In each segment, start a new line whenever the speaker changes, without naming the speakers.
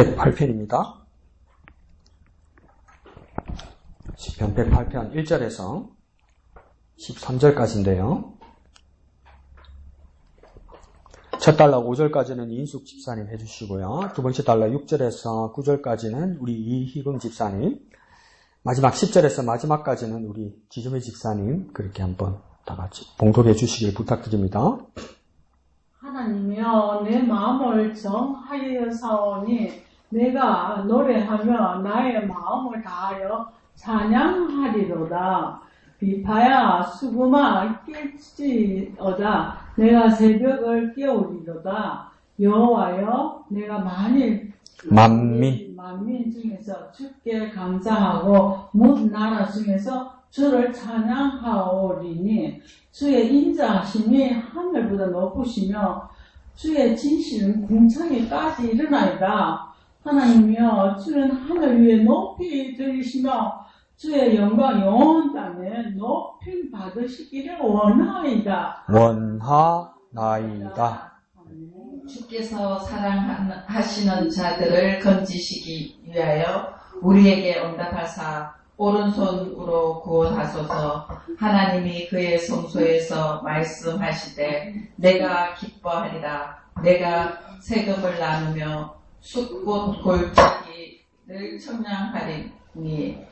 108편입니다. 시편 108편 1절에서 13절까지인데요. 첫 달락 5절까지는 이인숙 집사님 해주시고요. 두 번째 달락 6절에서 9절까지는 우리 이희금 집사님, 마지막 10절에서 마지막까지는 우리 지주미 집사님, 그렇게 한번 다 같이 봉독해 주시길 부탁드립니다.
하나님이여, 내 마음을 정하여 사오니 내가 노래하며 나의 마음을 다하여 찬양하리로다. 비파야 수금아 낄지어다. 내가 새벽을 깨우리로다. 여호와여, 내가 만민 중에서 주께 감사하고 문 나라 중에서 주를 찬양하오리니 주의 인자하심이 하늘보다 높으시며 주의 진실은 궁창에까지 이르나이다. 하나님이여, 주는 하늘 위에 높이 들리시며 주의 영광 영원 땅에 높임 받으시기를 원하이다.
주께서 사랑하시는 자들을 건지시기 위하여 우리에게 응답하사 오른손으로 구원하소서. 하나님이 그의 성소에서 말씀하시되 내가 기뻐하리라. 내가 세금을 나누며 숫꽃 골짜기를 청량하리니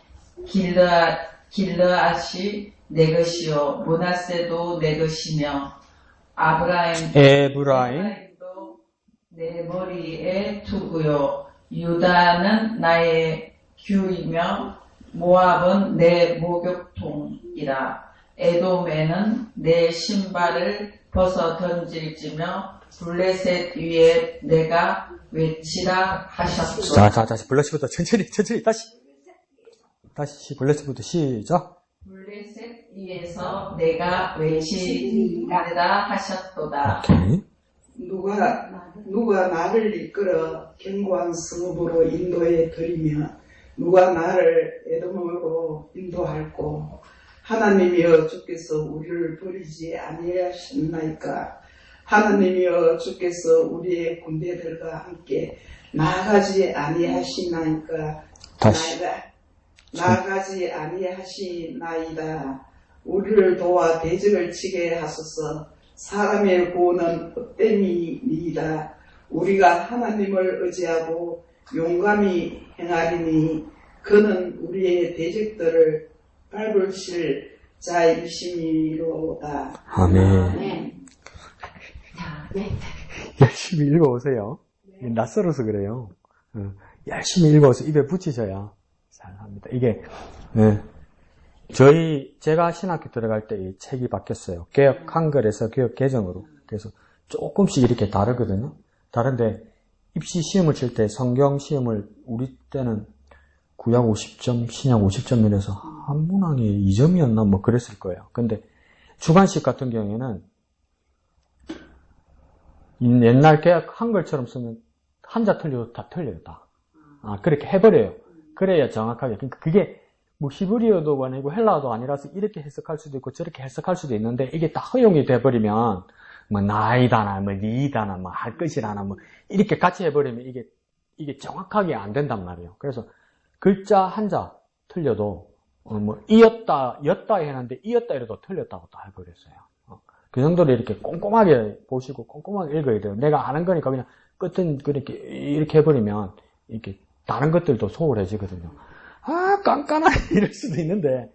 길르앗이 내 것이요 므낫세도 내 것이며 에브라임도 내 머리에 두고요. 유다는 나의 규이며 모압은 내 목욕통이라. 에돔에는 내 신발을 벗어 던질지며 블레셋 위에 내가 외치라 하셨소서.
자, 다시 블레셋부터 천천히 다시 블레셋부터 시작.
블레셋 위에서 내가 외치라 하셨도다.
오케이.
누가 나를 이끌어 견고한 성읍으로 인도해 드리며 누가 나를 에돔으로 인도할꼬. 하나님이여, 주께서 우리를 버리지 아니하셨나이까. 하나님이여, 주께서 우리의 군대들과 함께 나아가지 아니하시나이까. 나아가지 아니하시나이다. 우리를 도와 대적을 치게 하소서. 사람의 구원은 헛됨이니이다. 우리가 하나님을 의지하고 용감히 행하리니 그는 우리의 대적들을 밟으실 자이심이로다.
아멘. 열심히 읽어오세요. 낯설어서 그래요. 열심히 읽어서 입에 붙이셔야 잘합니다. 이게 제가 신학교 들어갈 때 이 책이 바뀌었어요. 개역 한글에서 개역 개정으로. 그래서 조금씩 이렇게 다르거든요. 다른데 입시 시험을 칠 때 성경 시험을 우리 때는 구약 50점, 신약 50점 이래서 한 문항에 2점이었나 뭐 그랬을 거예요. 근데 주관식 같은 경우에는 옛날 개역 한글처럼 쓰면 한자 틀려도 다 틀려요, 다. 그렇게 해버려요. 그래야 정확하게. 그러니까 그게 뭐 히브리어도 아니고 헬라어도 아니라서 이렇게 해석할 수도 있고 저렇게 해석할 수도 있는데 이게 다 허용이 돼버리면 뭐 나이다나 뭐 니다나 뭐 할 것이라나 뭐 이렇게 같이 해버리면 이게 정확하게 안 된단 말이에요. 그래서 글자 한자 틀려도 뭐 이었다 였다 했는데 이었다 이래도 틀렸다고 다 해버렸어요. 그 정도로 이렇게 꼼꼼하게 보시고 꼼꼼하게 읽어야 돼요. 내가 아는 거니까 그냥 끝은 그렇게 이렇게 해버리면 이렇게 다른 것들도 소홀해지거든요. 깐깐하게 이럴 수도 있는데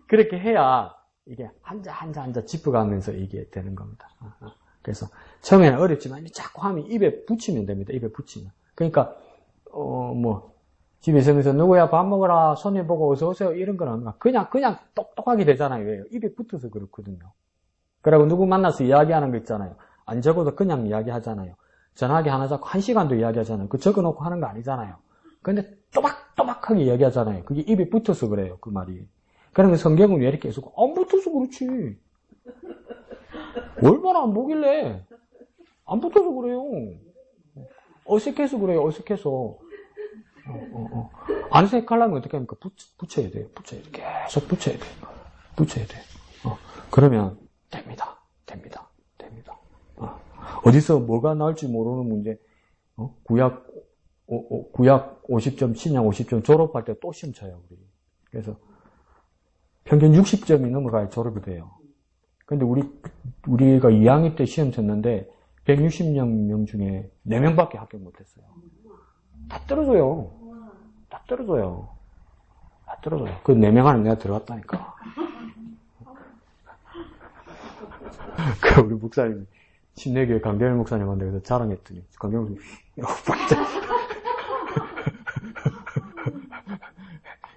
그렇게 해야 이게 한자 짚어가면서 이게 되는 겁니다. 그래서 처음에는 어렵지만 자꾸 하면 입에 붙이면 됩니다. 입에 붙이면. 그러니까 뭐 집에 있으면서 누구야 밥 먹으라 손님 보고 어서 오세요 이런 거는 그냥 똑똑하게 되잖아요. 왜요? 입에 붙어서 그렇거든요. 그리고 누구 만나서 이야기하는 거 있잖아요. 안 적어도 그냥 이야기하잖아요. 전화기 하나 잡고 1시간도 이야기하잖아요. 그 적어놓고 하는 거 아니잖아요. 근데 또박또박하게 이야기하잖아요. 그게 입에 붙어서 그래요. 그 말이. 그러면 성경은 왜 이렇게 해서 안 붙어서 그렇지. 얼마나 안 보길래. 안 붙어서 그래요. 어색해서 그래요. 어색해서. 안 어색하려면 어떻게 합니까? 붙여야 돼요. 붙여야 돼요. 계속 붙여야 돼요. 붙여야 돼요. 그러면 됩니다. 어디서 뭐가 나올지 모르는 문제. 구약 구약 50점, 신약 50점 졸업할 때 또 시험 쳐요, 우리. 그래서 평균 60점이 넘어가야 졸업이 돼요. 근데 우리가 2학년 때 시험 쳤는데 160명 중에 4명밖에 합격 못했어요. 다 떨어져요. 다 떨어져요. 다 떨어져요. 그 4명 안에 내가 들어갔다니까. 그 우리 목사님, 신내교회 강대일 목사님한테 그래서 자랑했더니 강대일 목사님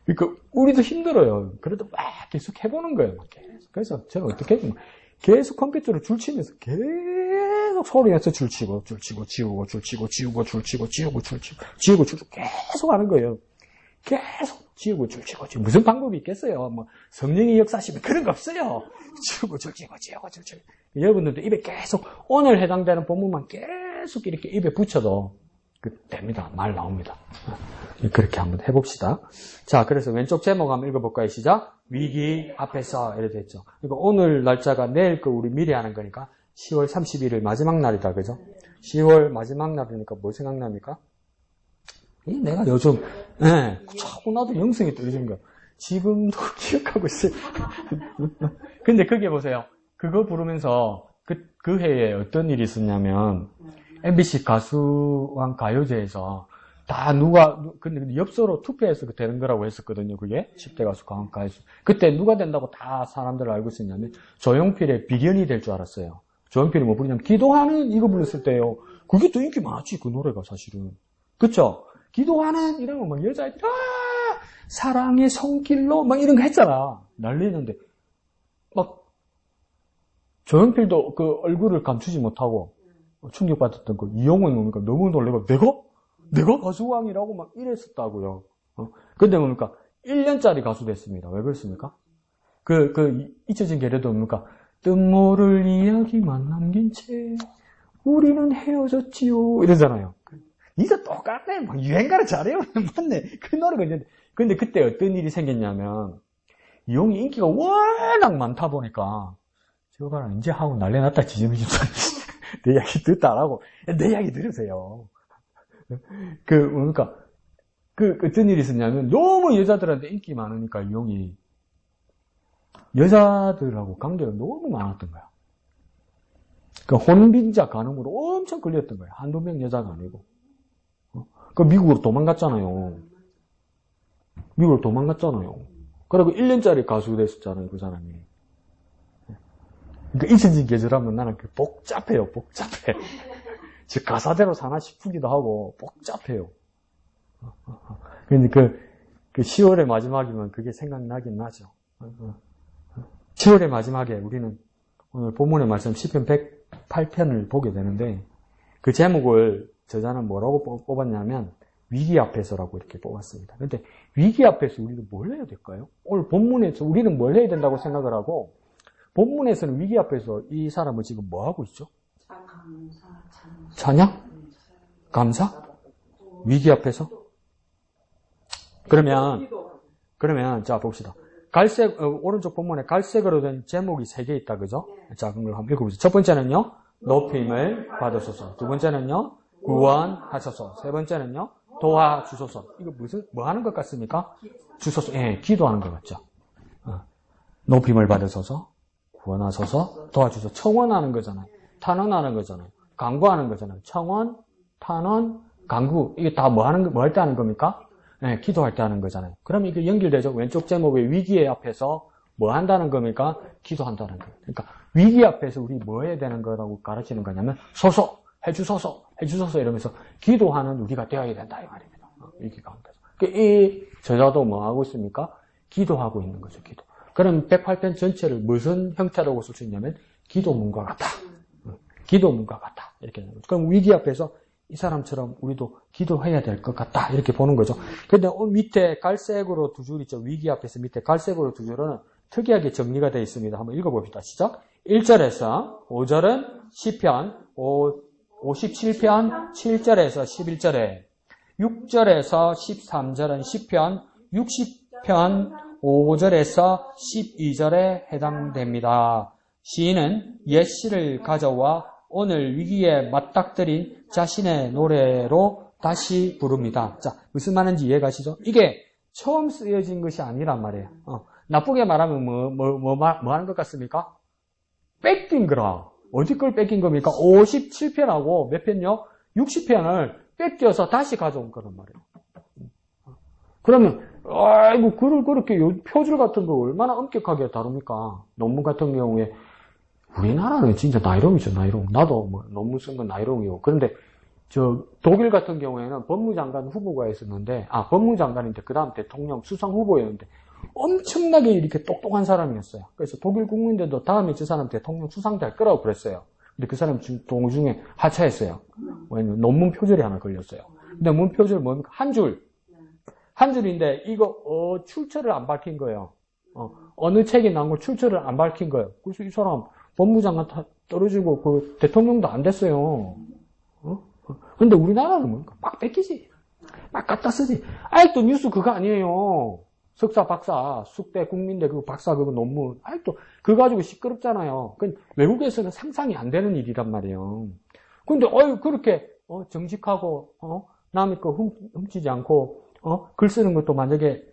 그러니까 우리도 힘들어요. 그래도 막 계속 해보는 거예요. 계속. 그래서 제가 어떻게 했냐면 계속 컴퓨터로 줄치면서 계속 소리내서 줄치고 지우고 줄치고 지우고 줄치고 지우고 줄치고 지우고 줄치고 계속 하는 거예요. 계속 지우고 줄치고 무슨 방법이 있겠어요. 뭐 성령의 역사시면 그런 거 없어요. 지우고 줄치고 지우고 줄치고. 여러분들도 입에 계속 오늘 해당되는 본문만 계속 이렇게 입에 붙여도 됩니다. 말 나옵니다. 그렇게 한번 해봅시다. 자, 그래서 왼쪽 제목 한번 읽어볼까요? 시작. 위기 앞에서 이렇게 됐죠. 그러니까 오늘 날짜가 내일 거 우리 미리 하는 거니까 10월 31일 마지막 날이다. 그죠? 10월 마지막 날이니까 뭐 생각납니까? 내가 요즘 자꾸 나도 영성이 떨어지는 거야. 지금도 기억하고 있어요. 근데 그게 보세요. 그거 부르면서 그 해에 어떤 일이 있었냐면 MBC 가수왕 가요제에서 다 근데 엽서로 투표해서 되는 거라고 했었거든요, 그게. 10대 가수 가수. 그때 누가 된다고 다 사람들 알고 있었냐면, 조용필의 비견이 될 줄 알았어요. 조용필이 뭐 부르냐면, 기도하는 이거 불렀을 때요. 그게 더 인기 많았지, 그 노래가 사실은. 그쵸? 기도하는 이런 거 막 여자애들, 사랑의 손길로 막 이런 거 했잖아. 난리는데. 막, 조용필도 그 얼굴을 감추지 못하고, 충격받았던 거. 이용훈이 뭡니까? 너무 놀래고, 내가 가수왕이라고 막 이랬었다고요. 근데 뭡니까? 1년짜리 가수 됐습니다. 왜 그렇습니까? 잊혀진 계래도 뭡니까? 뜻모를 이야기만 남긴 채 우리는 헤어졌지요. 이러잖아요. 이거 똑같네. 막 유행가를 잘해요. 맞네. 그 노래가 있는데. 근데 그때 어떤 일이 생겼냐면, 이용이 인기가 워낙 많다 보니까, 저거 봐라, 이제 하고 난리 났다, 지저분이. 내 이야기 듣다 안 하고, 내 이야기 들으세요. 그러니까, 어떤 일이 있었냐면, 너무 여자들한테 인기 많으니까, 이용이, 여자들하고 관계가 너무 많았던 거야. 그 혼빈자 간음으로 엄청 걸렸던 거야. 한두 명 여자가 아니고. 그 미국으로 도망갔잖아요. 그리고 1년짜리 가수 됐었잖아요, 그 사람이. 그러니까 잊혀진 계절하면 나는 복잡해요. 즉 가사대로 사나 싶기도 하고 복잡해요. 근데 그 10월의 마지막이면 그게 생각나긴 나죠. 10월의 마지막에 우리는 오늘 본문의 말씀 시편 108편을 보게 되는데 그 제목을 저자는 뭐라고 뽑았냐면 위기 앞에서라고 이렇게 뽑았습니다. 근데 위기 앞에서 우리는 뭘 해야 될까요? 오늘 본문에서 우리는 뭘 해야 된다고 생각을 하고 본문에서는 위기 앞에서 이 사람은 지금 뭐 하고 있죠? 찬양? 감사? 위기 앞에서? 그러면 자 봅시다. 오른쪽 본문에 갈색으로 된 제목이 3개 있다, 그죠? 자, 그걸 한번 읽어보세요. 첫 번째는요, 높임을 받으소서. 두 번째는요, 구원하소서. 세 번째는요, 도와주소서. 이거 뭐 하는 것 같습니까? 주소서. 기도하는 것 같죠? 높임을 받으소서, 구원하소서, 도와주소서. 청원하는 거잖아요. 탄원하는 거잖아요. 간구하는 거잖아요. 청원, 탄원, 간구. 이게 다 뭐 할 때 하는 겁니까? 기도할 때 하는 거잖아요. 그럼 이게 연결되죠? 왼쪽 제목의 위기의 앞에서 뭐 한다는 겁니까? 기도한다는 거예요. 그러니까 위기 앞에서 우리 뭐 해야 되는 거라고 가르치는 거냐면 해주소서 이러면서 기도하는 우리가 되어야 된다 이 말입니다. 위기 가운데서. 이 저자도 뭐 하고 있습니까? 기도하고 있는 거죠. 기도. 그럼 108편 전체를 무슨 형태라고 쓸 수 있냐면 기도문과 같다. 기도문과 같다. 이렇게 되는 거죠. 그럼 위기 앞에서 이 사람처럼 우리도 기도해야 될 것 같다. 이렇게 보는 거죠. 근데 밑에 갈색으로 두 줄 있죠. 위기 앞에서 밑에 갈색으로 두 줄은 특이하게 정리가 되어 있습니다. 한번 읽어봅시다. 시작. 1절에서 5절은 시편 57편 7절에서 11절에 6절에서 13절은 시편 60편 5절에서 12절에 해당됩니다. 시인은 옛시를 가져와 오늘 위기에 맞닥뜨린 자신의 노래로 다시 부릅니다. 자, 무슨 말인지 이해가시죠? 이게 처음 쓰여진 것이 아니란 말이에요. 나쁘게 말하면 뭐 하는 것 같습니까? 뺏긴 거라. 어디 걸 뺏긴 겁니까? 57편하고 몇 편요? 60편을 뺏겨서 다시 가져온 거란 말이에요. 그러면 아이고 글을 그렇게 표절 같은 거 얼마나 엄격하게 다룹니까? 논문 같은 경우에 우리나라는 진짜 나이롱이죠, 나이롱. 나도 뭐 논문 쓴 건 나이롱이고. 그런데 저 독일 같은 경우에는 법무장관 후보가 있었는데, 법무장관인데 그 다음 대통령 수상 후보였는데 엄청나게 이렇게 똑똑한 사람이었어요. 그래서 독일 국민들도 다음에 저 사람 대통령 수상될 거라고 그랬어요. 근데 그 사람 도중에 하차했어요. 왜냐면 논문 표절이 하나 걸렸어요. 근데 논문 표절 뭡니까? 한 줄인데 이거 출처를 안 밝힌 거예요. 어느 책에 나온 걸 출처를 안 밝힌 거예요. 그래서 이 사람 법무장관 다 떨어지고 그 대통령도 안 됐어요. 근데 우리나라는 뭡니까? 막 뺏기지. 막 갖다 쓰지. 아직도 뉴스 그거 아니에요. 석사, 박사, 숙대, 국민대, 그 박사, 그거 논문. 아직도 그거 가지고 시끄럽잖아요. 그 외국에서는 상상이 안 되는 일이란 말이에요. 근데, 그렇게, 정직하고, 남의 거 훔치지 않고, 글 쓰는 것도 만약에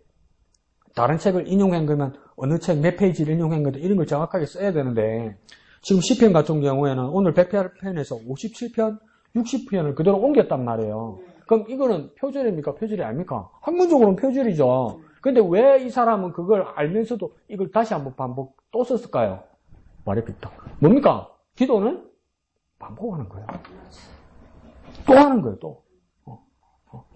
다른 책을 인용한 거면 어느 책 몇 페이지를 인용한 건데 이런 걸 정확하게 써야 되는데, 지금 시편 같은 경우에는 오늘 108편에서 57편, 60편을 그대로 옮겼단 말이에요. 그럼 이거는 표절입니까? 표절이 아닙니까? 학문적으로는 표절이죠. 근데 왜 이 사람은 그걸 알면서도 이걸 다시 한번 또 썼을까요? 말이 빗다. 뭡니까? 기도는 반복하는 거예요. 또 하는 거예요, 또.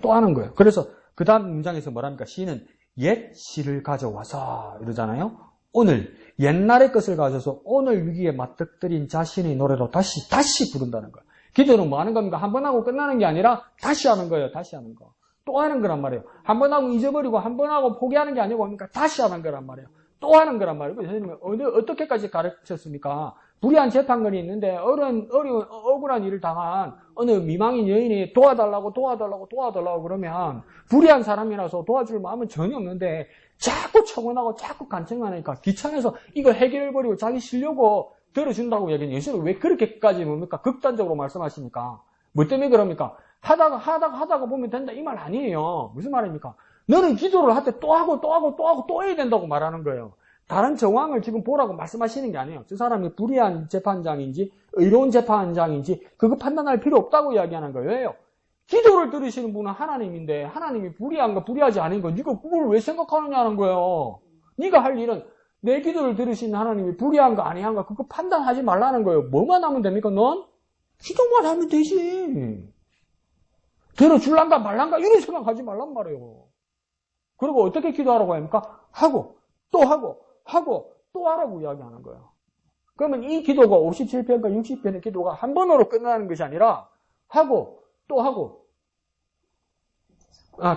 또 하는 거예요. 그래서 그 다음 문장에서 뭐랍니까? 시인은 옛 시를 가져와서 이러잖아요. 오늘 옛날의 것을 가져서 오늘 위기에 맞닥뜨린 자신의 노래로 다시 부른다는 거예요. 기도는 뭐 하는 겁니까? 한 번 하고 끝나는 게 아니라 다시 하는 거예요. 다시 하는 거. 또 하는 거란 말이에요. 한 번 하고 잊어버리고 한 번 하고 포기하는 게 아니고 그러니까 다시 하는 거란 말이에요. 또 하는 거란 말이에요. 선생님은 어떻게까지 가르쳤습니까? 불의한 재판건이 있는데 억울한 일을 당한 어느 미망인 여인이 도와달라고 그러면 불의한 사람이라서 도와줄 마음은 전혀 없는데 자꾸 청원하고 자꾸 간청하니까 귀찮아서 이거 해결해버리고 자기 쉬려고 들어준다고 얘기는 예수는 왜 그렇게까지 뭡니까? 극단적으로 말씀하십니까? 뭐 때문에 그럽니까? 하다가 보면 된다 이 말 아니에요. 무슨 말입니까? 너는 기도를 할 때 또 하고 또 해야 된다고 말하는 거예요. 다른 정황을 지금 보라고 말씀하시는 게 아니에요. 저 사람이 불의한 재판장인지 의로운 재판장인지 그거 판단할 필요 없다고 이야기하는 거예요. 왜요? 기도를 들으시는 분은 하나님인데 하나님이 불의한가 불의하지 않은 거 네가 그걸 왜 생각하느냐는 거예요. 네가 할 일은 내 기도를 들으시는 하나님이 불의한가 아니한가 그거 판단하지 말라는 거예요. 뭐만 하면 됩니까? 넌 기도만 하면 되지. 들어줄란가 말란가 이런 생각하지 말란 말이에요. 그리고 어떻게 기도하라고 합니까? 하고 또 하라고 이야기하는 거예요. 그러면 이 기도가 57편과 60편의 기도가 한 번으로 끝나는 것이 아니라 하고 또 하고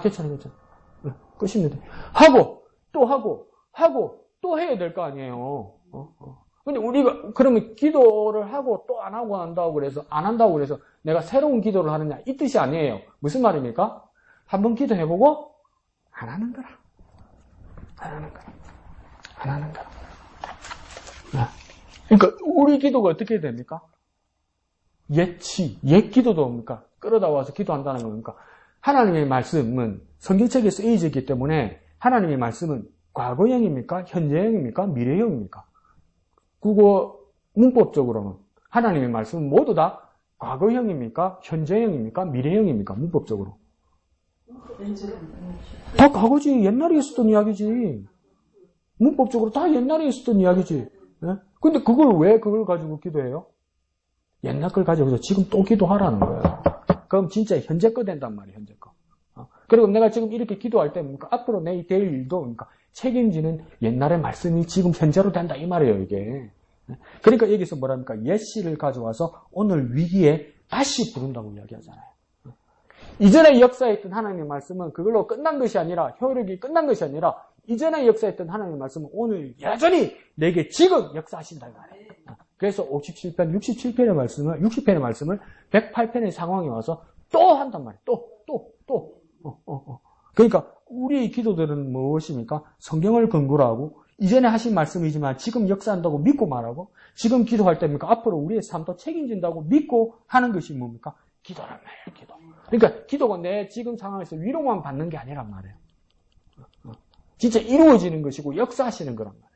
괜찮아 끝입니다. 하고 또 해야 될 거 아니에요. 근데 우리가 그러면 기도를 하고 또 안 한다고 그래서 내가 새로운 기도를 하느냐 이 뜻이 아니에요. 무슨 말입니까? 한번 기도해보고 안 하는 거라. 그러니까 우리 기도가 어떻게 됩니까? 옛 기도도 뭡니까? 끌어다 와서 기도한다는 겁니까? 하나님의 말씀은 성경책에 쓰여져 있기 때문에 하나님의 말씀은 과거형입니까? 현재형입니까? 미래형입니까? 국어 문법적으로는 하나님의 말씀은 모두 다 과거형입니까? 현재형입니까? 미래형입니까? 문법적으로. 다 과거지. 옛날에 있었던 이야기지. 문법적으로 다 옛날에 있었던 이야기지. 네? 근데 그걸 가지고 기도해요? 옛날 걸 가지고서 지금 또 기도하라는 거예요. 그럼 진짜 현재 거 된단 말이에요, 현재 거. 그리고 내가 지금 이렇게 기도할 때, 그러니까 앞으로 내 될 일도, 그러니까 책임지는 옛날의 말씀이 지금 현재로 된다, 이 말이에요, 이게. 그러니까 여기서 뭐랍니까? 옛 시를 가져와서 오늘 위기에 다시 부른다고 이야기하잖아요. 이전에 역사했던 하나님의 말씀은 그걸로 끝난 것이 아니라, 효력이 끝난 것이 아니라, 이전에 역사했던 하나님의 말씀은 오늘 여전히 내게 지금 역사하신다, 이 말이에요. 그래서 57편, 60편의 말씀을 108편의 상황에 와서 또 한단 말이에요. 또. 그러니까 우리의 기도들은 무엇입니까? 성경을 근거로 하고 이전에 하신 말씀이지만 지금 역사한다고 믿고 말하고 지금 기도할 때입니까? 앞으로 우리의 삶도 책임진다고 믿고 하는 것이 뭡니까? 기도란 말이에요, 기도. 그러니까 기도가 내 지금 상황에서 위로만 받는 게 아니란 말이에요. 진짜 이루어지는 것이고 역사하시는 거란 말이에요.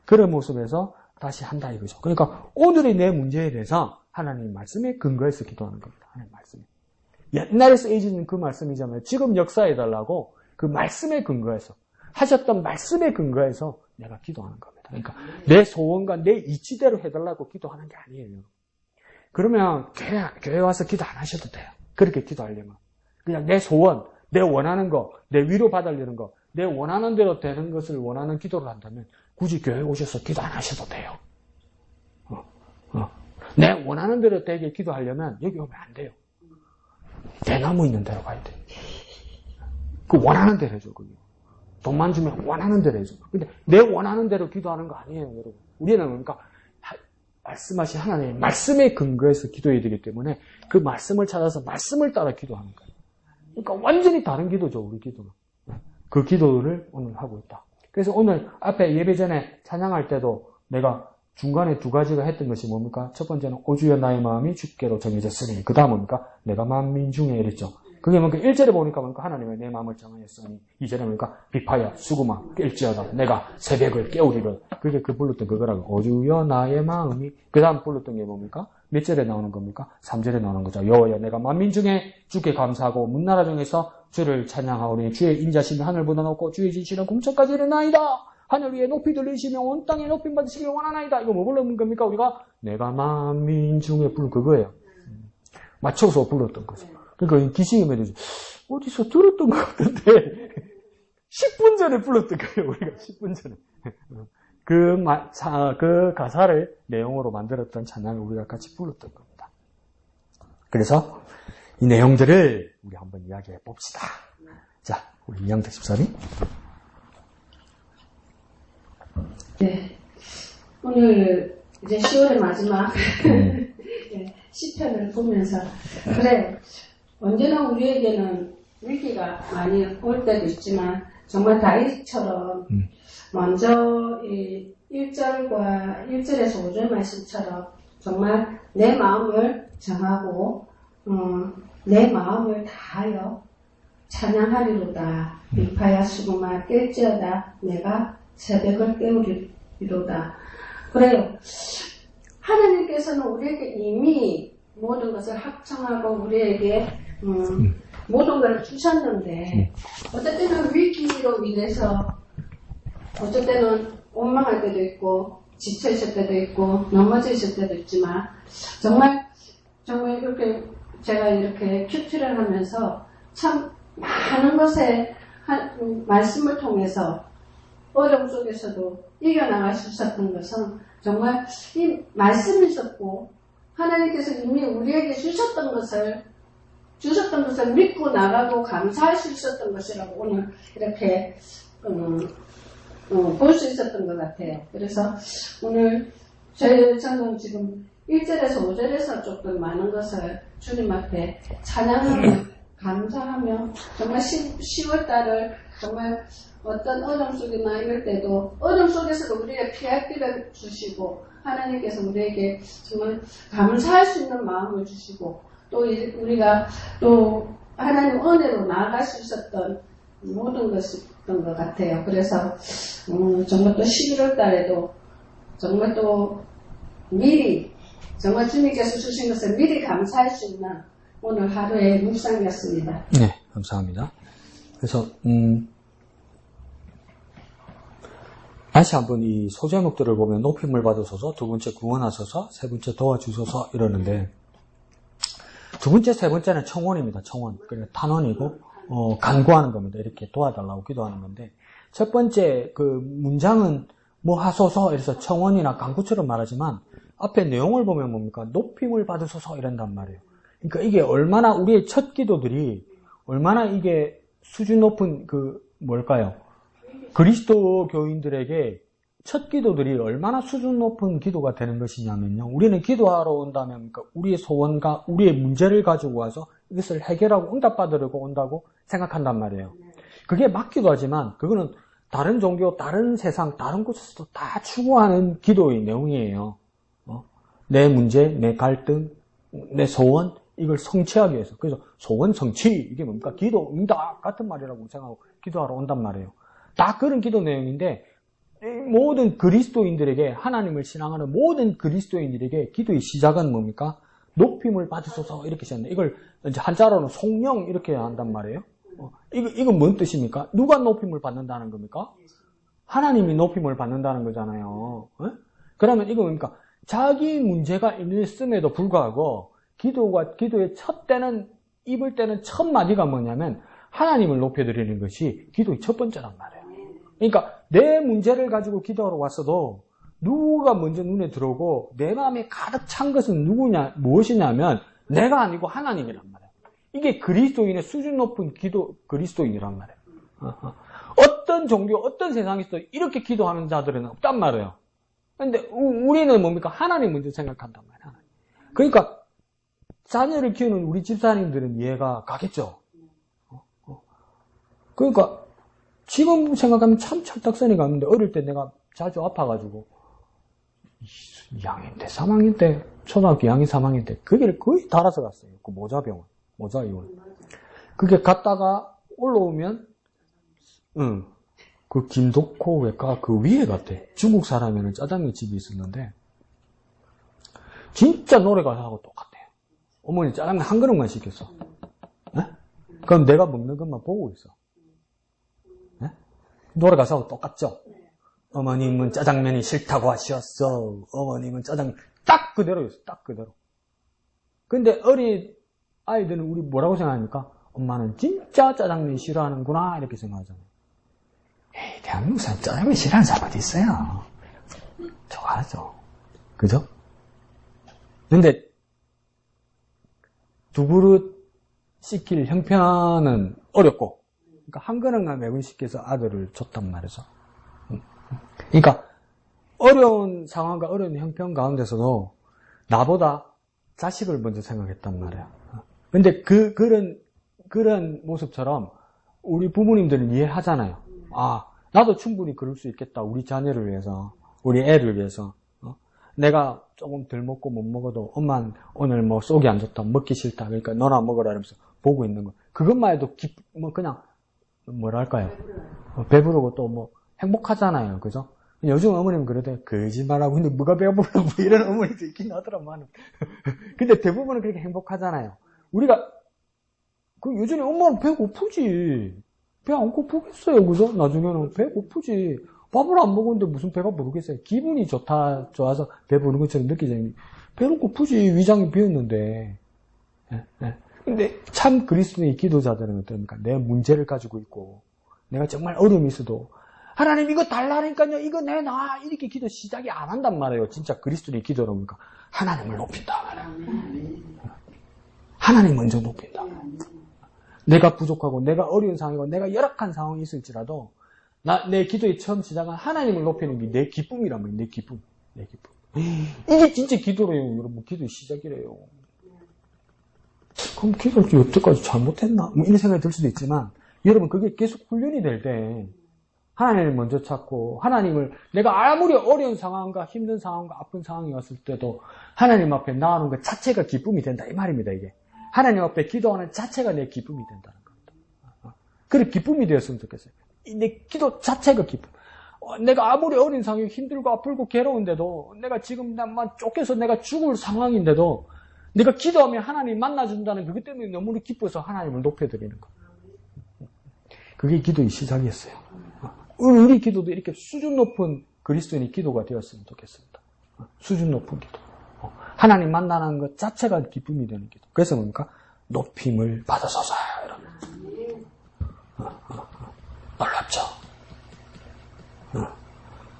그런 모습에서 다시 한다 이거죠. 그러니까 오늘의 내 문제에 대해서 하나님 말씀에 근거해서 기도하는 겁니다. 하나님 말씀에. 옛날에 쓰여진 그 말씀이잖아요. 지금 역사해달라고 그 말씀에 근거해서 하셨던 말씀에 근거해서 내가 기도하는 겁니다. 그러니까 내 소원과 내 이치대로 해달라고 기도하는 게 아니에요. 그러면 교회 와서 기도 안 하셔도 돼요. 그렇게 기도하려면. 그냥 내 소원, 내 원하는 거, 내 위로 받으려는 거, 내 원하는 대로 되는 것을 원하는 기도를 한다면 굳이 교회 오셔서 기도 안 하셔도 돼요. 내 원하는 대로 되게 기도하려면 여기 오면 안 돼요. 대나무 있는 데로 가야 돼. 그 원하는 대로 해줘, 그게. 돈만 주면 원하는 대로 해줘. 근데 내 원하는 대로 기도하는 거 아니에요, 여러분. 우리는 그러니까 말씀하신 하나님의 말씀에 근거해서 기도해야 되기 때문에 그 말씀을 찾아서 말씀을 따라 기도하는 거예요. 그러니까 완전히 다른 기도죠, 우리 기도는. 그 기도를 오늘 하고 있다. 그래서 오늘 앞에 예배 전에 찬양할 때도 내가 중간에 두 가지가 했던 것이 뭡니까? 첫 번째는 오주여 나의 마음이 주께로 정해졌으니 그 다음은 뭡니까? 내가 만민 중에 이랬죠. 그게 뭡니까? 1절에 보니까 뭡니까? 하나님의 내 마음을 정하였으니 2절에 뭡니까? 비파야 수구마 깰지어다 내가 새벽을 깨우리라. 그게 그 불렀던 그거라고. 오주여 나의 마음이 그 다음 불렀던 게 뭡니까? 몇 절에 나오는 겁니까? 3절에 나오는 거죠. 여호와여 내가 만민 중에 주께 감사하고 문나라 중에서 주를 찬양하오니 주의 인자심이 하늘보다 높고 주의 진실은 공천까지 이르나이다. 하늘 위에 높이 들리시며 온 땅에 높이 받으시길 원하나이다. 이거 뭐 부르는 겁니까? 우리가 내가 만민 중에 부른 그거예요. 맞춰서 불렀던 거죠. 그러니까 기시임에 대해서 어디서 들었던 것 같은데 10분 전에 불렀던 거예요. 우리가 10분 전에. 그 가사를 내용으로 만들었던 찬양을 우리가 같이 불렀던 겁니다. 그래서 이 내용들을 우리 한번 이야기해 봅시다. 자, 우리 이양택 집사님.
네. 오늘 이제 10월의 마지막 시편을 보면서 그래 언제나 우리에게는 위기가 많이 올 때도 있지만 정말 다윗처럼 먼저 이 1절과 1절에서 5절 말씀처럼 정말 내 마음을 정하고 내 마음을 다하여 찬양하리로다. 비파야 수구마 깰지어다 내가 새벽을 깨우리로다. 그래요. 하나님께서는 우리에게 이미 모든 것을 합청하고 우리에게 모든 걸 주셨는데 어떨 때는 위기로 인해서 어쩔 때는 원망할 때도 있고 지쳐 있을 때도 있고 넘어져 있을 때도 있지만 정말 이렇게 제가 이렇게 큐티를 하면서 참 많은 것에 말씀을 통해서 어려움 속에서도 이겨나갈 수 있었던 것은 정말 이 말씀이 있었고 하나님께서 이미 우리에게 주셨던 것을 믿고 나가고 감사할 수 있었던 것이라고 오늘 이렇게 볼 수 있었던 것 같아요. 그래서 오늘 저는 지금 1절에서 5절에서 조금 많은 것을 주님 앞에 찬양하며 감사하며 정말 10월달을 정말 어떤 어려움 속이나 이럴 때도 어려움 속에서도 우리가 피할 길을 주시고 하나님께서 우리에게 정말 감사할 수 있는 마음을 주시고 또 우리가 또 하나님 은혜로 나아갈 수 있었던 모든 것이었던 것 같아요. 그래서 정말 또 11월 달에도 정말 또 미리 정말 주님께서 주신 것을 미리 감사할 수 있는 오늘 하루의 묵상이었습니다.
네, 감사합니다. 그래서 다시 한번 이 소제목들을 보면 높임을 받으소서, 두 번째 구원하소서, 세 번째 도와주소서 이러는데 두 번째, 세 번째는 청원입니다. 청원. 그러니까 탄원이고 간구하는 겁니다. 이렇게 도와달라고 기도하는 건데 첫 번째 그 문장은 뭐 하소서 이래서 청원이나 간구처럼 말하지만 앞에 내용을 보면 뭡니까? 높임을 받으소서 이런단 말이에요. 그러니까 이게 얼마나 우리의 첫 기도들이 얼마나 이게 수준 높은 뭘까요? 그리스도 교인들에게 첫 기도들이 얼마나 수준 높은 기도가 되는 것이냐면요. 우리는 기도하러 온다면 우리의 소원과 우리의 문제를 가지고 와서 이것을 해결하고 응답받으려고 온다고 생각한단 말이에요. 그게 맞기도 하지만 그거는 다른 종교, 다른 세상, 다른 곳에서도 다 추구하는 기도의 내용이에요. 내 문제, 내 갈등, 내 소원 이걸 성취하기 위해서. 그래서 소원 성취, 이게 뭡니까? 기도, 응답 같은 말이라고 생각하고 기도하러 온단 말이에요. 다 그런 기도 내용인데, 모든 그리스도인들에게, 하나님을 신앙하는 모든 그리스도인들에게 기도의 시작은 뭡니까? 높임을 받으소서, 이렇게 시작합니다. 이걸 이제 한자로는 송영, 이렇게 한단 말이에요. 이건 뭔 뜻입니까? 누가 높임을 받는다는 겁니까? 하나님이 높임을 받는다는 거잖아요. 그러면 이거 뭡니까? 자기 문제가 있음에도 불구하고, 기도의 첫 때는, 입을 때는 첫 마디가 뭐냐면, 하나님을 높여드리는 것이 기도의 첫 번째란 말이에요. 그러니까, 내 문제를 가지고 기도하러 왔어도, 누가 먼저 눈에 들어오고, 내 마음에 가득 찬 것은 무엇이냐면, 내가 아니고 하나님이란 말이에요. 이게 그리스도인의 수준 높은 그리스도인이란 말이에요. 어떤 종교, 어떤 세상에서도 이렇게 기도하는 자들은 없단 말이에요. 근데 우리는 뭡니까? 하나님 먼저 생각한단 말이에요. 그러니까 자녀를 키우는 우리 집사님들은 이해가 가겠죠. 그러니까 지금 생각하면 참 철딱선이 가는데 어릴 때 내가 자주 아파가지고 2학년 때, 3학년 때, 초등학교 2학년, 3학년 때 그 길을 거의 달아서 갔어요. 그 모자병원, 모자이원. 그게 갔다가 올라오면 그 김덕호 외과 그 위에 갔대. 중국 사람이면 짜장면 집이 있었는데 진짜 노래 가사하고 똑같대요. 어머니 짜장면 한 그릇만 시켰어. 네? 그럼 내가 먹는 것만 보고 있어. 네? 노래 가사하고 똑같죠? 어머님은 짜장면이 싫다고 하셨어. 어머님은 짜장면 딱 그대로였어. 딱 그대로. 근데 어린 아이들은 우리 뭐라고 생각합니까? 엄마는 진짜 짜장면 싫어하는구나 이렇게 생각하잖아요. 에이, 대한민국 사람 짜장면 싫어하는 사람 어디 있어요? 좋아하죠. 그죠? 근데 두 그릇 시킬 형편은 어렵고, 그러니까 한 그릇만 매분시켜서 아들을 줬단 말이죠. 그러니까 어려운 상황과 어려운 형편 가운데서도 나보다 자식을 먼저 생각했단 말이에요. 근데 그런 모습처럼 우리 부모님들은 이해하잖아요. 아, 나도 충분히 그럴 수 있겠다. 우리 자녀를 위해서, 우리 애를 위해서. 내가 조금 덜 먹고 못 먹어도 엄마는 오늘 뭐 속이 안 좋다, 먹기 싫다. 그러니까 너나 먹어라 이러면서 보고 있는 거. 그것만 해도 그냥 뭐랄까요? 배부르고 또 뭐 행복하잖아요. 그죠? 요즘 어머님은 그래도 거짓말하고 있는데 뭐가 배부르고 이런 어머니도 있긴 하더라만. 근데 대부분은 그렇게 행복하잖아요. 우리가 요즘에 엄마는 배고프지. 배 안 고프겠어요. 그죠? 나중에는 배고프지. 밥을 안 먹었는데 무슨 배가 부르겠어요. 기분이 좋아서 배 부르는 것처럼 느끼잖아요. 배는 고프지. 위장이 비었는데. 근데 참 그리스도의 기도자들은 어떻습니까? 내 문제를 가지고 있고, 내가 정말 어려움이 있어도, 하나님 이거 달라니까요. 이거 내놔. 이렇게 기도 시작이 안 한단 말이에요. 진짜 그리스도의 기도는 뭡니까? 하나님을 높인다. 하나님 먼저 높인다. 내가 부족하고, 내가 어려운 상황이고, 내가 열악한 상황이 있을지라도, 내 기도의 처음 시작은 하나님을 높이는 게 내 기쁨이란 말이에요. 내 기쁨. 이게 진짜 기도래요. 여러분, 기도의 시작이래요. 그럼 기도를 여태까지 잘못했나? 뭐 이런 생각이 들 수도 있지만, 여러분, 그게 계속 훈련이 될 때, 하나님을 먼저 찾고, 내가 아무리 어려운 상황과 힘든 상황과 아픈 상황이 왔을 때도, 하나님 앞에 나아오는 것 자체가 기쁨이 된다. 이 말입니다, 이게. 하나님 앞에 기도하는 자체가 내 기쁨이 된다는 겁니다. 그래, 기쁨이 되었으면 좋겠어요. 내 기도 자체가 기쁨. 내가 아무리 어린 상황이 힘들고 아프고 괴로운데도, 내가 지금 쫓겨서 내가 죽을 상황인데도, 내가 기도하면 하나님 만나준다는 그것 때문에 너무 기뻐서 하나님을 높여드리는 거. 그게 기도의 시작이었어요. 우리 기도도 이렇게 수준 높은 그리스도인의 기도가 되었으면 좋겠습니다. 수준 높은 기도. 하나님 만나는 것 자체가 기쁨이 되는 기도. 그래서 뭡니까? 높임을 받으소서. 놀랍죠?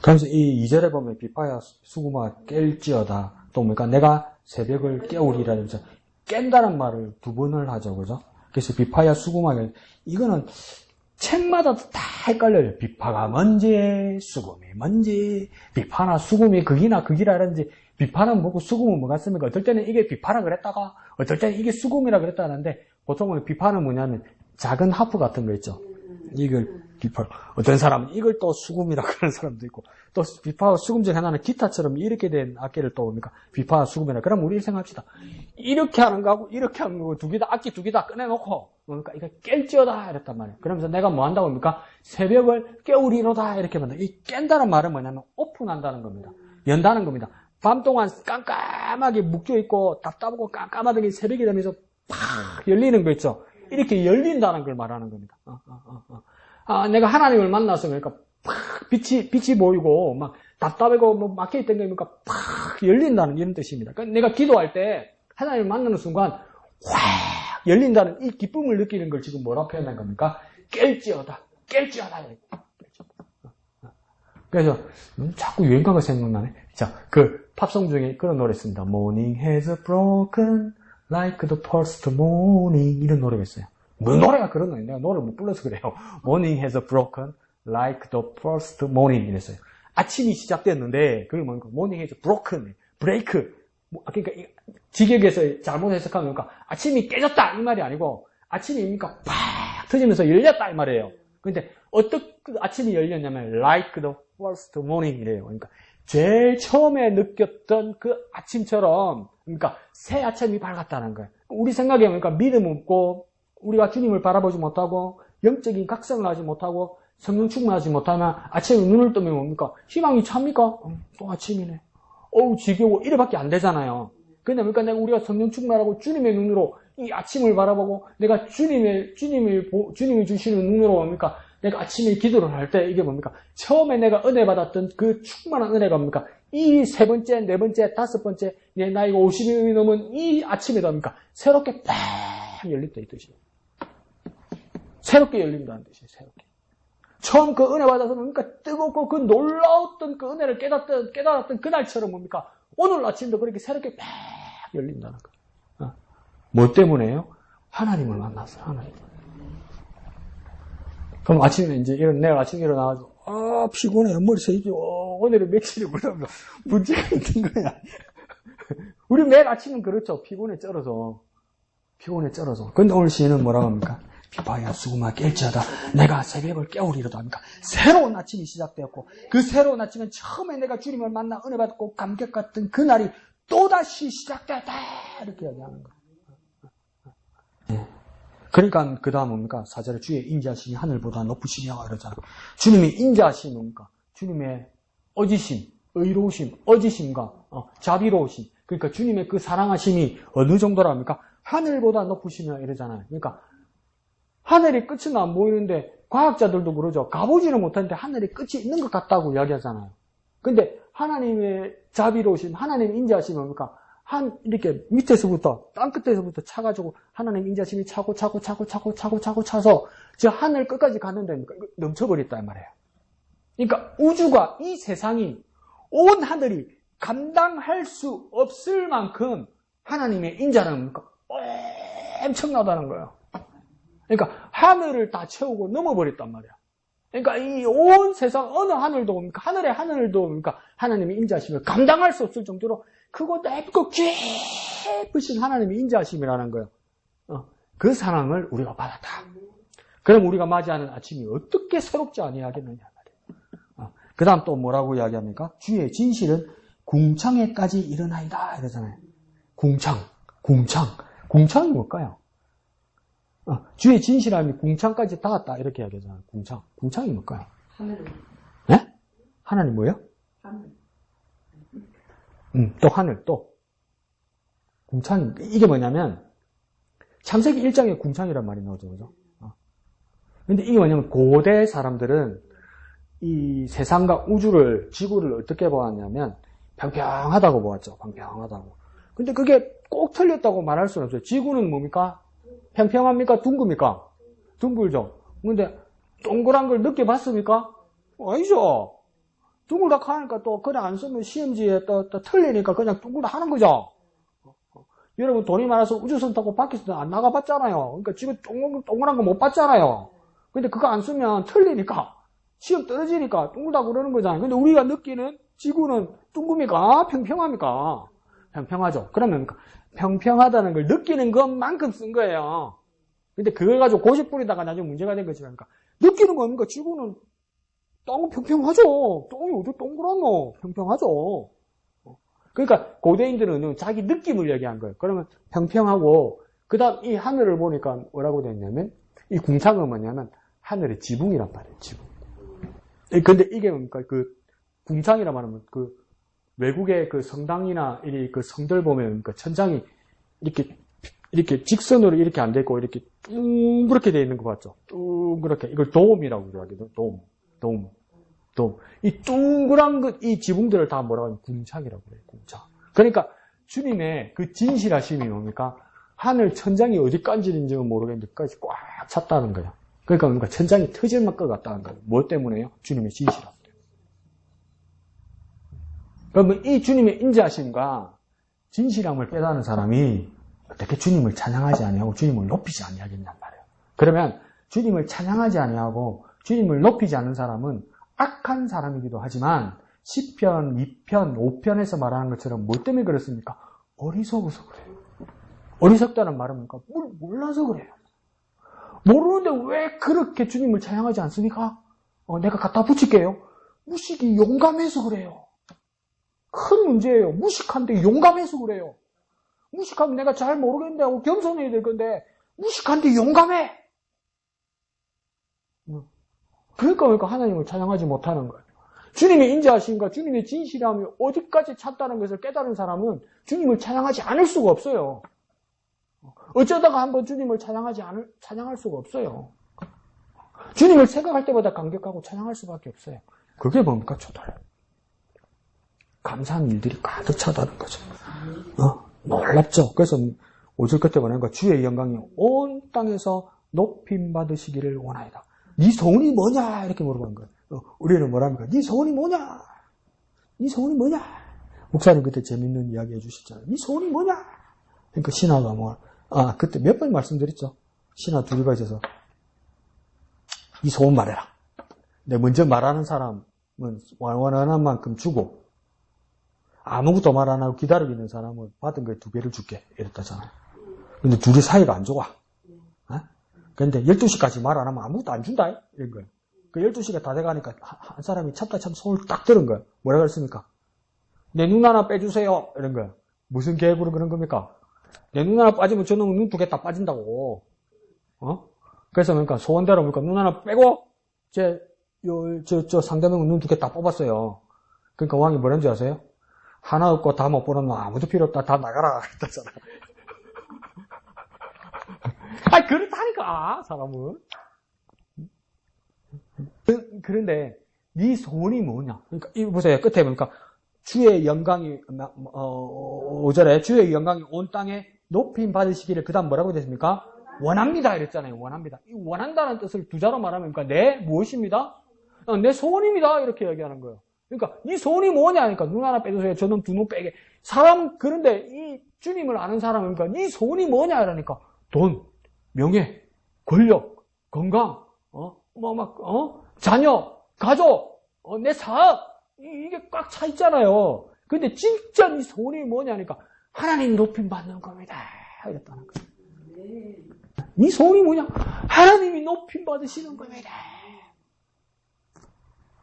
그래서 이 2절에 보면 비파야 수구마 깰지어다. 또 뭡니까? 내가 새벽을 깨우리라면서 깬다는 말을 2번을 하죠. 그죠? 그래서 비파야 수구마, 이거는 책마다 다 헷갈려요. 비파가 뭔지, 수금이 뭔지, 비파나 수금이 극이나 극이라든지, 비파는 뭐고 수금은 뭐가 씁니까? 어떨 때는 이게 비파라 그랬다가, 어떨 때는 이게 수금이라 그랬다는데, 보통은 비파는 뭐냐면 작은 하프 같은 거 있죠. 이걸 비파. 어떤 사람은 이걸 또 수금이라 그러는 사람도 있고, 또 비파와 수금 중에 하나는 기타처럼 이렇게 된 악기를 또 뭡니까? 비파와 수금이라. 그럼 우리 생각합시다. 이렇게 하는 거하고 이렇게 하는 거고 악기 두 개 다 꺼내놓고, 뭡니까? 이거 깰지어다 이랬단 말이에요. 그러면서 내가 뭐 한다고 합니까? 새벽을 깨우리로다 이렇게 만다. 이 깬다는 말은 뭐냐면 오픈한다는 겁니다. 연다는 겁니다. 밤 동안 깜깜하게 묶여있고 답답하고 깜깜하더니 새벽이 되면서 팍 열리는 거 있죠. 이렇게 열린다는 걸 말하는 겁니다. 내가 하나님을 만나서 그러니까 팍 빛이 보이고 막 답답하고 뭐 막혀있던 거니까 팍 열린다는 이런 뜻입니다. 그러니까 내가 기도할 때 하나님을 만나는 순간 확 열린다는 이 기쁨을 느끼는 걸 지금 뭐라 표현한 겁니까? 깰지어다. 그래서 자꾸 유행가가 생각나네. 자, 그 팝송 중에 그런 노래 있습니다. Morning has broken like the first morning 이런 노래가 있어요. 뭐 노래가 그런 거예요. 내가 노래를 못 불러서 그래요. Morning has broken like the first morning 이랬어요. 아침이 시작됐는데 그게 뭔가 Morning has broken, break. 그러니까 직역에서 잘못 해석하면 그러니까 아침이 깨졌다 이 말이 아니고 아침이 그러니까 팍 터지면서 열렸다 이 말이에요. 근데 어떻게 아침이 열렸냐면 like the first morning 이래요. 그러니까 제일 처음에 느꼈던 그 아침처럼 그러니까 새 아침이 밝았다는 거예요. 우리 생각에 그러니까 믿음 없고 우리가 주님을 바라보지 못하고 영적인 각성을 하지 못하고 성령 충만하지 못하면 아침에 눈을 뜨면 뭡니까? 희망이 찹니까? 또 아침이네. 어우 지겨워 이래밖에 안 되잖아요. 근데 그러니까 내가 우리가 성령 충만하고 주님의 눈으로 이 아침을 바라보고 내가 주님이 주시는 눈으로 뭡니까? 내가 아침에 기도를 할 때 이게 뭡니까? 처음에 내가 은혜 받았던 그 충만한 은혜가 뭡니까? 이 세 번째, 네 번째, 다섯 번째, 내 나이가 50이 넘은 이 아침에 뭡니까? 새롭게 팍 열린다 이 뜻이에요. 새롭게 열린다는 뜻이에요. 새롭게. 처음 그 은혜 받아서 뭡니까? 뜨겁고 그 놀라웠던 그 은혜를 깨달았던 그날처럼 뭡니까? 오늘 아침도 그렇게 새롭게 팍 열린다는 거예요. 뭐 때문에요? 하나님을 만났어요. 하나님. 그럼 아침에 이제 내가 아침에 일어나가지고 피곤해 머리 세이지 오늘은 며칠이 물러서 문제가 있는 거야. 우리 매일 아침은 그렇죠. 피곤에 쩔어서. 근데 오늘 시인은 뭐라고 합니까? 비파야 수구마 깰지어다. 내가 새벽을 깨우리로다 합니까? 새로운 아침이 시작되었고 그 새로운 아침은 처음에 내가 주님을 만나 은혜 받고 감격 같은 그날이 또다시 시작되었다. 이렇게 얘기하는 거예요. 그러니까 그 다음 뭡니까? 4절에 주의 인자하심이 하늘보다 높으시며 이러잖아요. 주님의 인자하심이 뭡니까? 주님의 어지심, 의로우심, 어지심과 자비로우심. 그러니까 주님의 그 사랑하심이 어느 정도랍니까? 하늘보다 높으시며 이러잖아요. 그러니까 하늘이 끝은 안 보이는데 과학자들도 그러죠. 가보지는 못하는데 하늘이 끝이 있는 것 같다고 이야기하잖아요. 근데 하나님의 자비로우심, 하나님의 인자하심이 뭡니까? 이렇게 밑에서부터, 땅 끝에서부터 차가지고 하나님 인자심이 차고 차서 저 하늘 끝까지 갔는데 넘쳐버렸다, 이 말이에요. 그러니까 우주가, 이 세상이, 온 하늘이 감당할 수 없을 만큼 하나님의 인자는 엄청나다는 거예요. 그러니까 하늘을 다 채우고 넘어버렸단 말이야. 그러니까 이 온 세상 어느 하늘도 뭡니까? 하늘의 하늘도 뭡니까? 하나님의 인자심을 감당할 수 없을 정도로 크고 넓고 깊으신 하나님의 인자심이라는 거예요. 그 사랑을 우리가 받았다. 그럼 우리가 맞이하는 아침이 어떻게 새롭지 아니하겠느냐 말이에요. 그 다음 또 뭐라고 이야기합니까? 주의 진실은 궁창에까지 일어나이다 이러잖아요. 궁창이 뭘까요? 주의 진실함이 궁창까지 닿았다 이렇게 이야기하잖아요. 궁창이 뭘까요?
하늘.
네? 하나님 뭐예요?
하늘.
또 하늘, 또. 궁창, 이게 뭐냐면, 창세기 1장에 궁창이란 말이 나오죠, 그죠? 근데 이게 뭐냐면, 고대 사람들은 이 세상과 우주를, 지구를 어떻게 보았냐면, 평평하다고 보았죠, 평평하다고. 근데 그게 꼭 틀렸다고 말할 수는 없어요. 지구는 뭡니까? 평평합니까? 둥굽니까? 둥글죠? 근데, 동그란 걸 느껴봤습니까? 아니죠? 둥글다 하니까 또 그냥 안 쓰면 시험지에 또 틀리니까 그냥 둥글다 하는 거죠. 여러분 돈이 많아서 우주선 타고 밖에서 안 나가봤잖아요. 그러니까 지금 동그란 거 못 봤잖아요. 근데 그거 안 쓰면 틀리니까 시험 떨어지니까 둥글다 그러는 거잖아요. 근데 우리가 느끼는 지구는 둥굽니까? 평평합니까? 평평하죠. 그러면 평평하다는 걸 느끼는 것만큼 쓴 거예요. 근데 그걸 가지고 고집 부리다가 나중에 문제가 된 거지. 그러니까 느끼는 거 아닙니까? 지구는 땅은 평평하죠. 땅이 어디 동그랗노? 평평하죠. 그러니까 고대인들은 자기 느낌을 얘기한 거예요. 그러면 평평하고 그 다음 이 하늘을 보니까 뭐라고 됐냐면 이 궁창은 뭐냐면 하늘의 지붕이란 말이에요. 지붕. 근데 이게 뭡니까? 그 궁창이라 말하면 그 외국의 그 성당이나 이 그 성들 보면 그 천장이 이렇게 직선으로 이렇게 안 돼 있고 이렇게 둥그렇게 돼 있는 거 같죠? 둥그렇게. 이걸 도움이라고 하거든요. 도움. 이 둥그란 이 지붕들을 다 뭐라고 하면 궁창이라고 해요. 궁창. 그러니까 주님의 그 진실하심이 뭡니까? 하늘 천장이 어디까지인지는 모르겠는데 끝까지 꽉 찼다는 거예요. 그러니까 천장이 터질 것 같다는 거예요. 뭐 때문에요? 주님의 진실함. 그러면 이 주님의 인자하심과 진실함을 깨닫는 사람이 어떻게 주님을 찬양하지 아니하고 주님을 높이지 아니하겠냔 말이에요. 그러면 주님을 찬양하지 아니하고 주님을 높이지 않는 사람은 악한 사람이기도 하지만 시편, 2편, 5편에서 말하는 것처럼 뭐 때문에 그렇습니까? 어리석어서 그래요. 어리석다는 말은 뭡니까? 몰라서 그래요. 모르는데 왜 그렇게 주님을 찬양하지 않습니까? 내가 갖다 붙일게요. 무식이 용감해서 그래요. 큰 문제예요. 무식한데 용감해서 그래요. 무식하면 내가 잘 모르겠는데 하고 겸손해야 될 건데 무식한데 용감해. 그러니까 하나님을 찬양하지 못하는 거예요. 주님의 인자하심과 주님의 진실함이 어디까지 찼다는 것을 깨달은 사람은 주님을 찬양하지 않을 수가 없어요. 어쩌다가 한번 주님을 찬양할 수가 없어요. 주님을 생각할 때마다 감격하고 찬양할 수밖에 없어요. 그게 뭡니까? 초달. 감사한 일들이 가득 차다는 거죠. 놀랍죠? 그래서 5절 끝에 보니까 주의 영광이 온 땅에서 높임 받으시기를 원하이다. 네 소원이 뭐냐? 이렇게 물어보는 거예요. 우리는 뭐랍니까? 네 소원이 뭐냐? 네 소원이 뭐냐? 목사님 그때 재밌는 이야기 해주셨잖아요. 네 소원이 뭐냐? 그러니까 신하가 그때 몇 번 말씀드렸죠? 신하 둘이가 있어서 네 소원 말해라. 내가 먼저 말하는 사람은 원하는 만큼 주고 아무것도 말 안 하고 기다리고 있는 사람은 받은 거에 2배를 줄게. 이랬다잖아요. 근데 둘이 사이가 안 좋아. 근데 12시까지 말 안 하면 아무것도 안 준다. 이런 거예요. 그 12시가 다 돼가니까 한 사람이 참다 손을 딱 들은 거예요. 뭐라 그랬습니까? 내 눈 하나 빼주세요. 이런 거예요. 무슨 계획으로 그런 겁니까? 내 눈 하나 빠지면 저놈은 눈 2개 다 빠진다고. 그래서 그러니까 소원대로 눈 하나 빼고 저 상대방은 눈 2개 다 뽑았어요. 그러니까 왕이 뭐라는 줄 아세요? 하나 없고 다 못 보는 놈 아무도 필요 없다. 다 나가라. 그랬다잖아. 그렇다니까, 사람은. 그런데, 네 소원이 뭐냐? 그러니까, 이거 보세요. 끝에 보니까, 주의 영광이, 5절에 주의 영광이 온 땅에 높임 받으시기를 그 다음 뭐라고 됐습니까? 원합니다. 이랬잖아요. 원합니다. 이 원한다는 뜻을 2자로 말하면, 네, 무엇입니다? 내 소원입니다. 이렇게 얘기하는 거예요. 그러니까 네 소원이 뭐냐 하니까 눈 하나 빼주세요. 저놈 2눈 빼게. 그런데 이 주님을 아는 사람은 그러니까 네 소원이 뭐냐 이러니까 돈, 명예, 권력, 건강, 자녀, 가족, 내 사업 이게 꽉 차 있잖아요. 근데 진짜 네 소원이 뭐냐 하니까 하나님 높임 받는 겁니다. 이랬다는 거예요. 네 소원이 뭐냐? 하나님이 높임 받으시는 겁니다.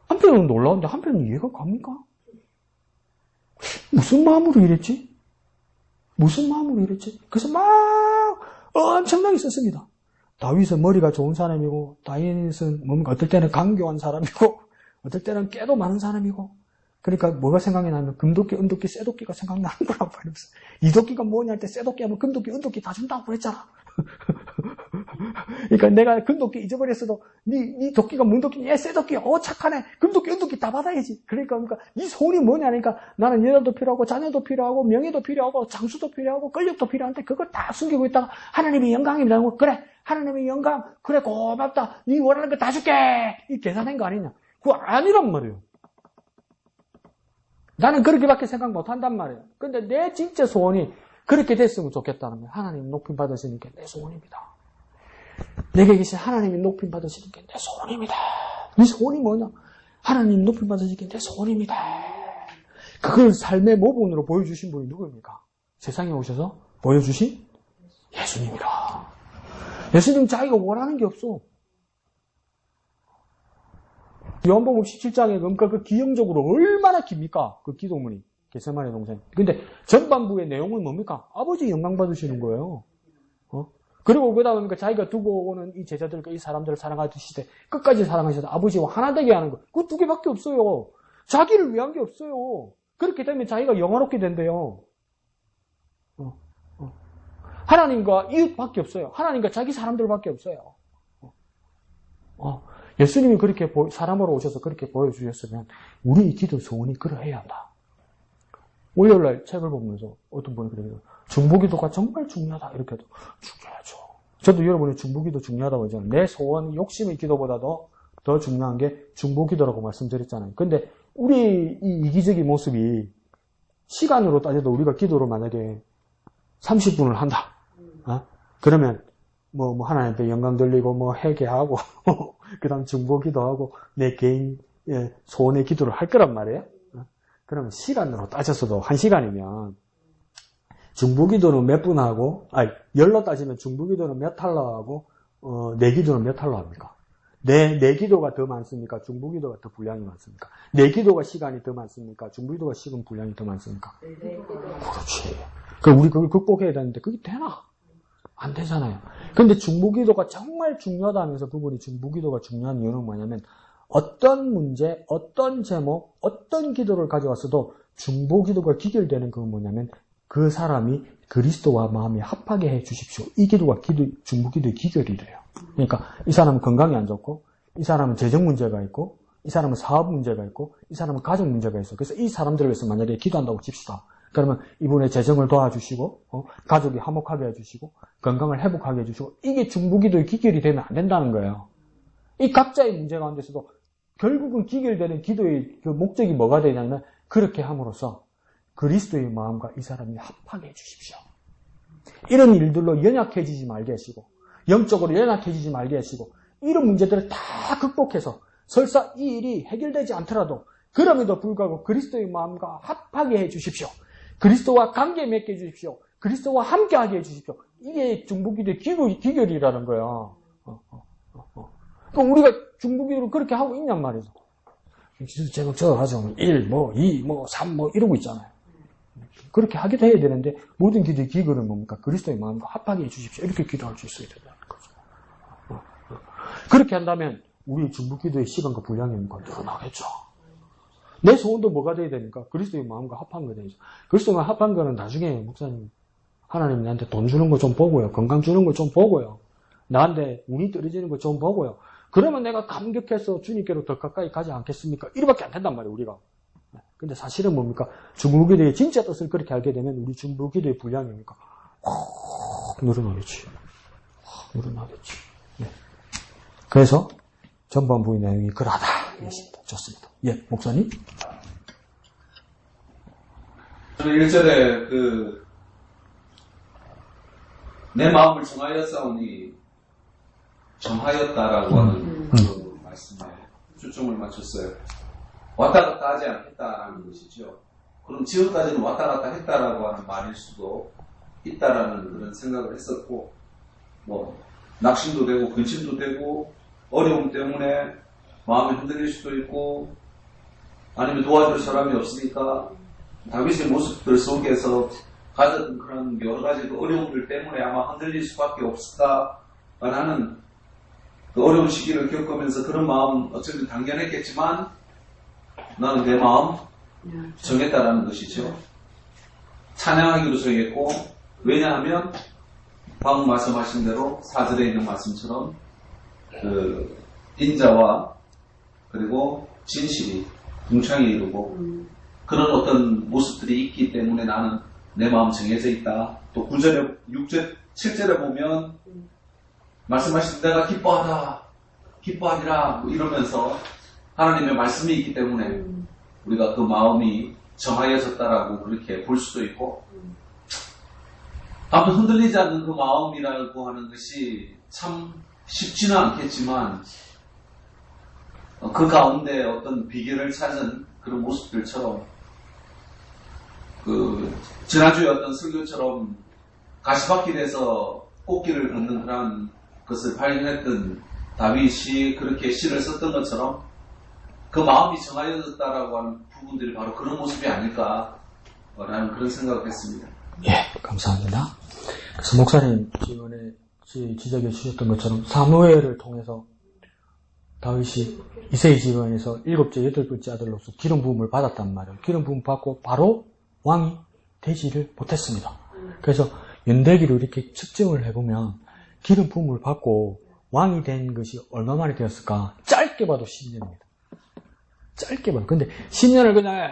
한편으로는 놀라운데 한편으로는 이해가 갑니까? 무슨 마음으로 이랬지? 그래서 막 엄청나게 썼습니다. 다윗은 머리가 좋은 사람이고 다윗은 뭔가 어떨 때는 강교한 사람이고 어떨 때는 깨도 많은 사람이고 그러니까 뭐가 생각이 나면 금도끼, 은도끼, 쇠도끼가 생각나는 거라고 말했어요. 이 도끼가 뭐냐 할 때 쇠도끼 하면 금도끼, 은도끼 다 준다고 그랬잖아. 그러니까 내가 금도끼 잊어버렸어도 네 도끼가 문도끼, 얘 쇠도끼, 착하네. 금도끼, 은도끼 다 받아야지. 그러니까 이 소원이 뭐냐 하니까 나는 여자도 필요하고 자녀도 필요하고 명예도 필요하고 장수도 필요하고 권력도 필요한데 그걸 다 숨기고 있다가 하나님의 영광입니다. 그래 하나님의 영광 그래 고맙다. 네 원하는 거 다 줄게. 이 계산한 거 아니냐. 그거 아니란 말이에요. 나는 그렇게밖에 생각 못 한단 말이에요. 근데 내 진짜 소원이 그렇게 됐으면 좋겠다는 거예요. 하나님 높임 받으시는 게 내 소원입니다. 내게 계신 하나님이 높임 받으시는 게 내 소원입니다. 네 소원이 뭐냐? 하나님 높임 받으시는 게 내 소원입니다. 그걸 삶의 모본으로 보여주신 분이 누구입니까? 세상에 오셔서 보여주신 예수님이라. 예수님 자기가 원하는 게 없어. 요한복음 17장에 그러니까 그 기형적으로 얼마나 깁니까? 그 기도문이. 겟세마네 동산. 근데 전반부의 내용은 뭡니까? 아버지 영광 받으시는 거예요. 그리고 그러다 보니까 자기가 두고 오는 이 제자들과 이 사람들을 사랑하듯이 끝까지 사랑하셔서 아버지와 하나 되게 하는 거. 그 두 개밖에 없어요. 자기를 위한 게 없어요. 그렇게 되면 자기가 영화롭게 된대요. 하나님과 이웃밖에 없어요. 하나님과 자기 사람들밖에 없어요. 예수님이 그렇게 사람으로 오셔서 그렇게 보여주셨으면 우리 기도 소원이 그러해야 한다. 월요일날 책을 보면서 어떤 분이 그래요. 중보기도가 정말 중요하다. 이렇게도 중요하죠. 저도 여러분의 중보기도 중요하다고 하잖아요. 내 소원, 욕심의 기도보다도 더 중요한 게 중보기도라고 말씀드렸잖아요. 근데 우리 이 이기적인 모습이 시간으로 따져도 우리가 기도를 만약에 30분을 한다. 그러면 뭐 하나님께 영광 돌리고 회개하고 그 다음 중보기도하고 내 개인 소원의 기도를 할 거란 말이에요. 그러면 시간으로 따져서도 1시간이면 중보기도는 몇 분 하고 열로 따지면 중보기도는 몇 탈로 하고 내 기도는 몇 탈로 합니까? 내 기도가 더 많습니까? 중보기도가 더 분량이 많습니까? 내 기도가 시간이 더 많습니까? 중보기도가 시간 분량이 더 많습니까? 그렇지. 그럼 우리 그걸 극복해야 되는데 그게 되나? 안 되잖아요. 근데 중보기도가 정말 중요하다면서 그분이 중보기도가 중요한 이유는 뭐냐면 어떤 문제, 어떤 제목, 어떤 기도를 가져왔어도 중보기도가 기결되는 건 뭐냐면 그 사람이 그리스도와 마음이 합하게 해 주십시오. 이 기도가 중보기도의 기결이 돼요. 그러니까 이 사람은 건강이 안 좋고 이 사람은 재정 문제가 있고 이 사람은 사업 문제가 있고 이 사람은 가정 문제가 있어. 그래서 이 사람들을 위해서 만약에 기도한다고 칩시다. 그러면 이분의 재정을 도와주시고 가족이 화목하게 해주시고 건강을 회복하게 해주시고 이게 중보기도의 기결이 되면 안 된다는 거예요. 이 각자의 문제 가운데서도 결국은 기결되는 기도의 그 목적이 뭐가 되냐면 그렇게 함으로써 그리스도의 마음과 이 사람이 합하게 해주십시오. 이런 일들로 연약해지지 말게 하시고 영적으로 연약해지지 말게 하시고 이런 문제들을 다 극복해서 설사 이 일이 해결되지 않더라도 그럼에도 불구하고 그리스도의 마음과 합하게 해주십시오. 그리스도와 관계 맺게 해주십시오. 그리스도와 함께하게 해주십시오. 이게 중보기도의 기결이라는 거예요. 그럼 우리가 중보기도를 그렇게 하고 있냔 말이죠. 제목 적어가지고 1, 2, 3 이러고 있잖아요. 그렇게 하기도 해야 되는데 모든 기도의 기결은 뭡니까? 그리스도의 마음과 합하게 해주십시오. 이렇게 기도할 수 있어야 된다는 거죠. 그렇게 한다면 우리 중보기도의 시간과 분량이 늘어나겠죠. 내 소원도 뭐가 돼야 됩니까? 그리스도의 마음과 합한 거 되죠. 그리스도와 합한 거는 나중에 목사님 하나님 나한테 돈 주는 거 좀 보고요. 건강 주는 거 좀 보고요. 나한테 운이 떨어지는 거 좀 보고요. 그러면 내가 감격해서 주님께로 더 가까이 가지 않겠습니까? 이렇게밖에 안 된단 말이에요, 우리가. 근데 사실은 뭡니까? 중보기도의 진짜 뜻을 그렇게 알게 되면 우리 중보기도의 분량이 뭡니까? 늘어나겠지. 늘어나겠지. 네. 그래서 전반부의 내용이 그러하다. 이것입니다. 좋습니다. 예, 목사님?
저는 1절에 내 마음을 정하였사오니 정하였다라고 하는 그 말씀에 초점을 맞췄어요. 왔다 갔다 하지 않겠다라는 것이죠. 그럼 지금까지는 왔다 갔다 했다라고 하는 말일 수도 있다라는 그런 생각을 했었고, 낙심도 되고 근심도 되고 어려움 때문에 마음이 흔들릴 수도 있고, 아니면 도와줄 사람이 없으니까 다윗의 모습들 속에서 가졌던 그런 여러 가지 어려움들 때문에 아마 흔들릴 수밖에 없을까 하는 그 어려운 시기를 겪으면서 그런 마음 어쩌면 당연했겠지만 나는 내 마음 정했다라는 것이죠. 찬양하기로 정했고, 왜냐하면 방금 말씀하신 대로 4절에 있는 말씀처럼 그 인자와 그리고 진실이 동창에 이르고 그런 어떤 모습들이 있기 때문에 나는 내 마음 정해져 있다. 또 9절에 6절 7절에 보면 말씀하신 내가 기뻐하리라 이러면서 하나님의 말씀이 있기 때문에 우리가 그 마음이 정하여졌다라고 그렇게 볼 수도 있고, 아무튼 흔들리지 않는 그 마음이라고 하는 것이 참 쉽지는 않겠지만 그 가운데 어떤 비결을 찾은 그런 모습들처럼 지난주에 어떤 설교처럼 가시밭길에서 꽃길을 걷는 그런 것을 발견했던 다윗이 그렇게 시를 썼던 것처럼 그 마음이 정하여졌다라고 하는 부분들이 바로 그런 모습이 아닐까라는 그런 생각을 했습니다.
예, 감사합니다. 그래서 목사님 지금에 지적해 주셨던 것처럼 사무엘을 통해서 다윗이 이새의 집안에서 7째, 8번째 아들로서 기름 부음을 받았단 말이에요. 기름 부음 받고 바로 왕이 되지를 못했습니다. 그래서 연대기로 이렇게 측정을 해보면 기름 부음을 받고 왕이 된 것이 얼마 만에 되었을까? 짧게 봐도 10년입니다. 짧게 봐도. 근데 10년을 그냥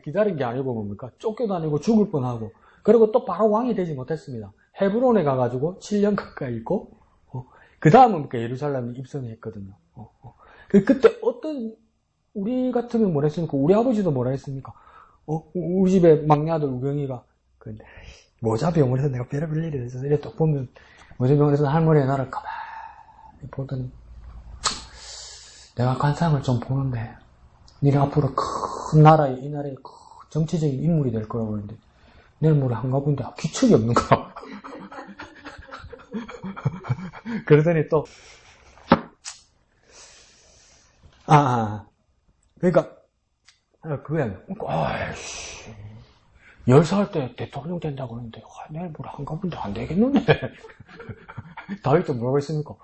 기다린 게 아니고 뭡니까? 쫓겨다니고 죽을 뻔하고 그리고 또 바로 왕이 되지 못했습니다. 헤브론에 가가지고 7년 가까이 있고 그 다음은 뭡니까? 예루살렘에 입성했거든요. 그때 어떤 우리 같으면 뭐라 했습니까? 우리 아버지도 뭐라 했습니까? 우리 집에 막내 아들 우경이가 근데 모자병을 해서 내가 별의별 일이 있어서 이래 딱 보면 모자병원에서 할머니의 나를 가만히 보더니 내가 관상을 좀 보는데 니네 앞으로 큰 나라에 이 나라에 큰 정치적인 인물이 될 거라고 그러는데 내일 모레 한가 본데 기척이 없는 거야. 그러더니 또 그러니까 그게 아이씨 10살 때 대통령 된다고 그러는데 내일 모레 한가 본데 안 되겠는데. 다윗도 뭐라고 했습니까?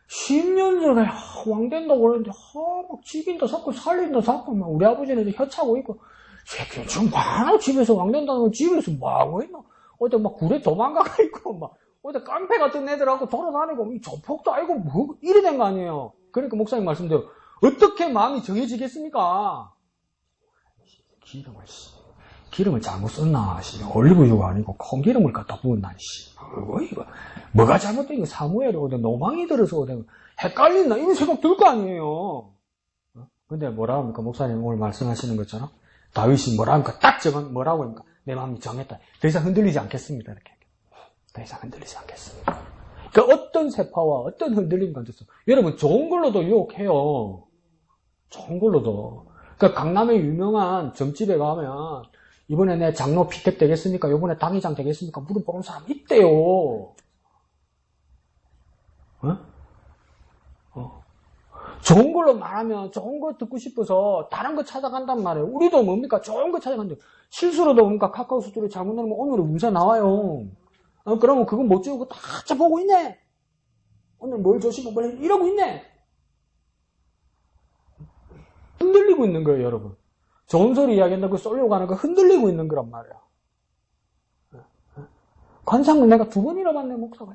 10년 전에 왕 된다고 그러는데 막 죽인다 사고 살린다 사고 막 우리 아버지는 혀 차고 있고 새끼 지금 많아 집에서 왕 된다는 거 집에서 뭐하고 있나? 어디 막 굴에 도망가가 있고 막 어디 깡패 같은 애들하고 돌아다니고 이 조폭도 아니고 뭐 이래 된 거 아니에요. 그러니까 목사님 말씀대로 어떻게 마음이 정해지겠습니까? 기름을 잘못 썼나? 올리브유가 아니고 콩기름을 갖다 부었나? 이거 뭐가 잘못된 거? 사무엘이 어디 노망이 들어서 어디 헷갈린다? 이런 생각 들 거 아니에요. 근데 뭐라 합니까? 목사님 오늘 말씀하시는 것처럼 다윗이 뭐라 합니까? 딱 정한 뭐라고 합니까? 내 마음이 정했다. 더 이상 흔들리지 않겠습니다. 이렇게 더 이상 흔들리지 않겠습니다. 그러니까 어떤 세파와 어떤 흔들림 가운데서 여러분 좋은 걸로도 유혹해요. 좋은 걸로도. 그러니까 강남에 유명한 점집에 가면 이번에 내 장로 피택 되겠습니까? 이번에 당회장 되겠습니까? 물어보는 사람 있대요. 좋은 걸로 말하면 좋은 거 듣고 싶어서 다른 거 찾아간단 말이에요. 우리도 뭡니까? 좋은 거 찾아간대. 실수로도 뭡니까? 카카오 스토리 잘못 누르면 오늘 운세 나와요. 그러면 그거 못 찍고 다 보고 있네. 오늘 뭘 조심고 뭘 이러고 있네. 흔들리고 있는 거예요, 여러분. 좋은 소리 이야기한다고 쏠려고 하는 거 흔들리고 있는 거란 말이야. 관상을 내가 2번이나 봤네, 목사가.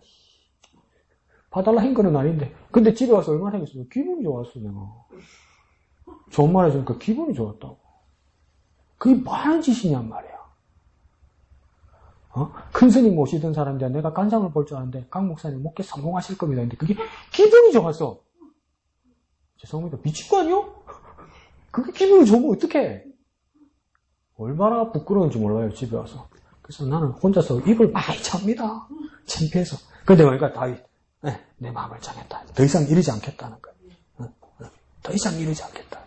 봐달라 한 거는 아닌데. 근데 집에 와서 얼마나 했겠어요? 기분이 좋았어, 내가. 좋은 말 해주니까 기분이 좋았다고. 그게 많은 짓이냔 말이야. 큰 스님 모시던 사람인데 내가 관상을 볼 줄 아는데 강 목사님 목회 성공하실 겁니다. 근데 그게 기분이 좋았어. 죄송합니다. 미친 거 아니요? 그게 기분이 좋으면 어떡해? 얼마나 부끄러운지 몰라요, 집에 와서. 그래서 나는 혼자서 입을 많이 찹니다. 창피해서. 근데 그러니까 다윗, 내 마음을 정했다. 더 이상 이러지 않겠다는 거예요. 더 이상 이러지 않겠다.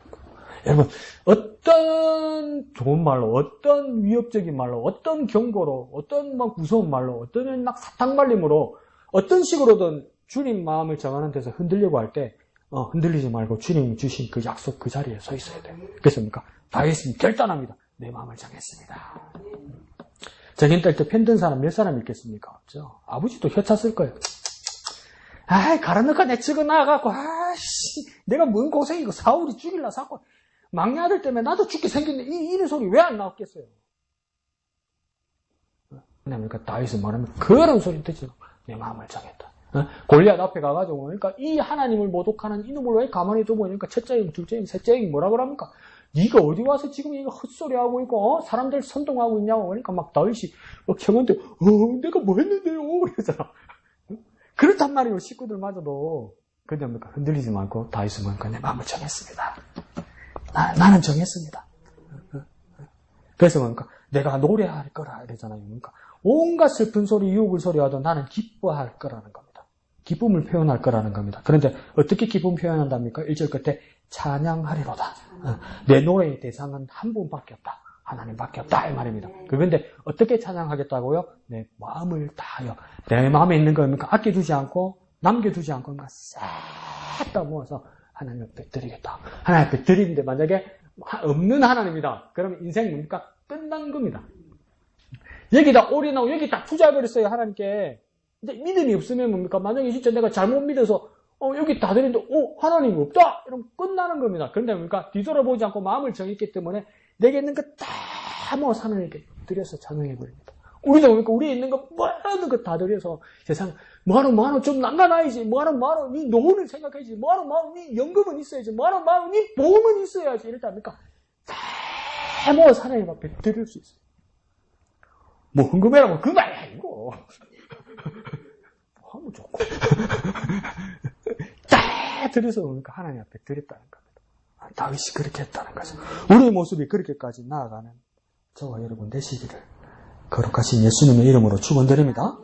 여러분, 어떤 좋은 말로, 어떤 위협적인 말로, 어떤 경고로, 어떤 막 무서운 말로, 어떤 막 사탕 발림으로, 어떤 식으로든 주님 마음을 정하는 데서 흔들려고 할 때, 흔들리지 말고 주님이 주신 그 약속 그 자리에 서 있어야 돼요. 그렇습니까? 다윗은 결단합니다. 내 마음을 정했습니다. 정인 딸 때 편든 사람 몇 사람 있겠습니까? 없죠. 아버지도 혀 찼을 거예요. 가라니까 내 측은 나가갖고, 내가 뭔 고생이고, 사울이 죽일라 사고, 막내 아들 때문에 나도 죽게 생겼는데, 이런 소리 왜 안 나왔겠어요? 그러니까 다윗은 말하면, 그런 소리 듣지, 내 마음을 정했다. 골리앗 앞에 가가지고, 그러니까 이 하나님을 모독하는 이놈을 왜 가만히 두고, 그러니까 첫째임, 둘째임, 셋째임, 뭐라 그럽니까? 네가 어디 와서 지금 이거 헛소리하고 있고, 사람들 선동하고 있냐고, 그러니까 막 다윗이, 형한테, 내가 뭐 했는데요? 이러잖아. 그렇단 말이에요, 식구들마저도. 근데 뭡니까? 흔들리지 말고, 다윗은 뭡니까? 내 마음을 정했습니다. 나는 정했습니다. 그래서 뭡니까? 내가 노래할 거라, 이러잖아요. 그러니까, 온갖 슬픈 소리, 유혹을 소리하도 나는 기뻐할 거라는 겁니다. 기쁨을 표현할 거라는 겁니다. 그런데 어떻게 기쁨 표현한답니까? 1절 끝에 찬양하리로다. 내 노래의 대상은 한 분밖에 없다. 하나님밖에 없다. 이 말입니다. 그런데 어떻게 찬양하겠다고요? 내 마음을 다하여. 내 마음에 있는 겁니까? 아껴두지 않고 남겨두지 않고 싹 다 모아서 하나님 앞에 드리겠다. 하나님 앞에 드리는데 만약에 없는 하나님이다. 그러면 인생 뭡니까? 끝난 겁니다. 여기다 올인하고 여기다 투자해버렸어요. 하나님께. 이제 믿음이 없으면 뭡니까? 만약에 진짜 내가 잘못 믿어서 여기 다 드리는데 하나님 없다? 이러면 끝나는 겁니다. 그런데 뭡니까? 뒤돌아보지 않고 마음을 정했기 때문에 내게 있는 거 다 모아서 하나님께 드려서 찬양해버립니다. 우리도 뭡니까? 우리에 있는 거 모든 거 다 드려서 세상 뭐하노 좀 남가놔야지. 뭐하노 네 노후를 생각해야지. 뭐하노 네 연금은 있어야지. 뭐하노 네 보험은 있어야지. 이럴 때 합니까? 다 모아서 하나님 앞에 드릴 수 있어요. 뭐 헌금해라고 그 말이 아니고 하면 좋고 다 드려서 뭡니까? 하나님 앞에 드렸다는 겁니다. 다윗이 그렇게 했다는 거죠. 우리의 모습이 그렇게까지 나아가는 저와 여러분 되시기를 거룩하신 예수님의 이름으로 축원드립니다.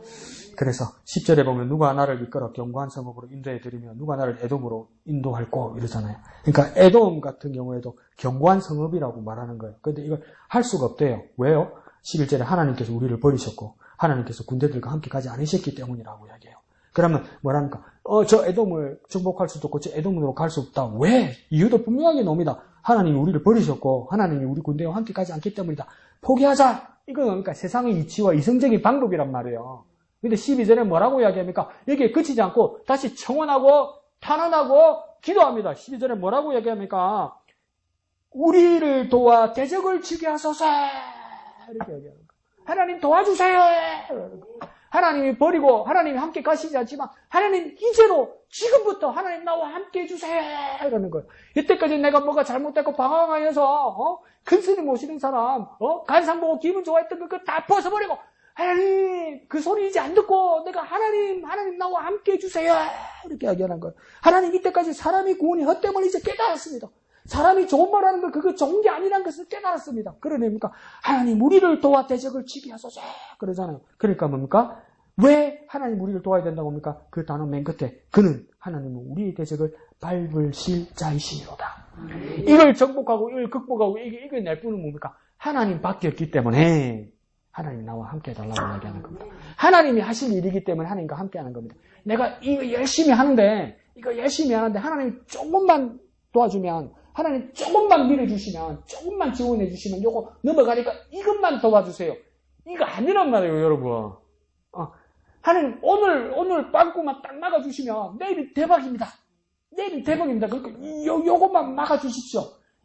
그래서 10절에 보면 누가 나를 이끌어 견고한 성읍으로 인도해드리며 누가 나를 에돔으로 인도할꼬 이러잖아요. 그러니까 에돔 같은 경우에도 견고한 성읍이라고 말하는 거예요. 그런데 이걸 할 수가 없대요. 왜요? 11절에 하나님께서 우리를 버리셨고 하나님께서 군대들과 함께 가지 않으셨기 때문이라고 이야기해요. 그러면 뭐랍니까? 저 에돔을 정복할 수도 없고 저 에돔으로 갈 수 없다. 왜? 이유도 분명하게 나옵니다. 하나님이 우리를 버리셨고 하나님이 우리 군대와 함께 가지 않기 때문이다. 포기하자. 이건 뭡니까? 세상의 이치와 이성적인 방법이란 말이에요. 근데 12절에 뭐라고 이야기합니까? 여기에 그치지 않고 다시 청원하고 탄원하고 기도합니다. 12절에 뭐라고 이야기합니까? 우리를 도와 대적을 치게 하소서. 이렇게 이야기하는 거예요. 하나님 도와주세요. 하나님이 버리고 하나님이 함께 가시지 않지만 하나님 이제로 지금부터 하나님 나와 함께 해주세요. 이러는 거예요. 이때까지 내가 뭐가 잘못됐고 방황하여서 큰 스님 모시는 사람 간상 보고 기분 좋아했던 거 다 벗어버리고 하나님 그 소리 이제 안 듣고 내가 하나님 나와 함께 해주세요. 이렇게 이야기하는 거예요. 하나님 이때까지 사람이 구원이 헛됨을 이제 깨달았습니다. 사람이 좋은 말 하는 거 그거 좋은 게 아니라는 것을 깨달았습니다. 그러니까 하나님 우리를 도와 대적을 치게 하소서 그러잖아요. 그러니까 뭡니까? 왜 하나님 우리를 도와야 된다고 합니까? 그 단어 맨 끝에 그는 하나님은 우리의 대적을 밟으실 자이시로다. 이걸 정복하고 이걸 극복하고 이걸 낼 뿐은 뭡니까? 하나님밖에 없기 때문에 하나님 나와 함께 해달라고 이야기하는 겁니다. 하나님이 하실 일이기 때문에 하나님과 함께 하는 겁니다. 내가 이거 열심히 하는데 하나님 조금만 도와주면 하나님 조금만 밀어주시면 조금만 지원해 주시면 요거 넘어가니까 이것만 도와주세요. 이거 아니란 말이에요 여러분. 하나님 오늘 빵꾸만 딱 막아주시면 내일이 대박입니다. 그러니까 요것만 막아주십시오.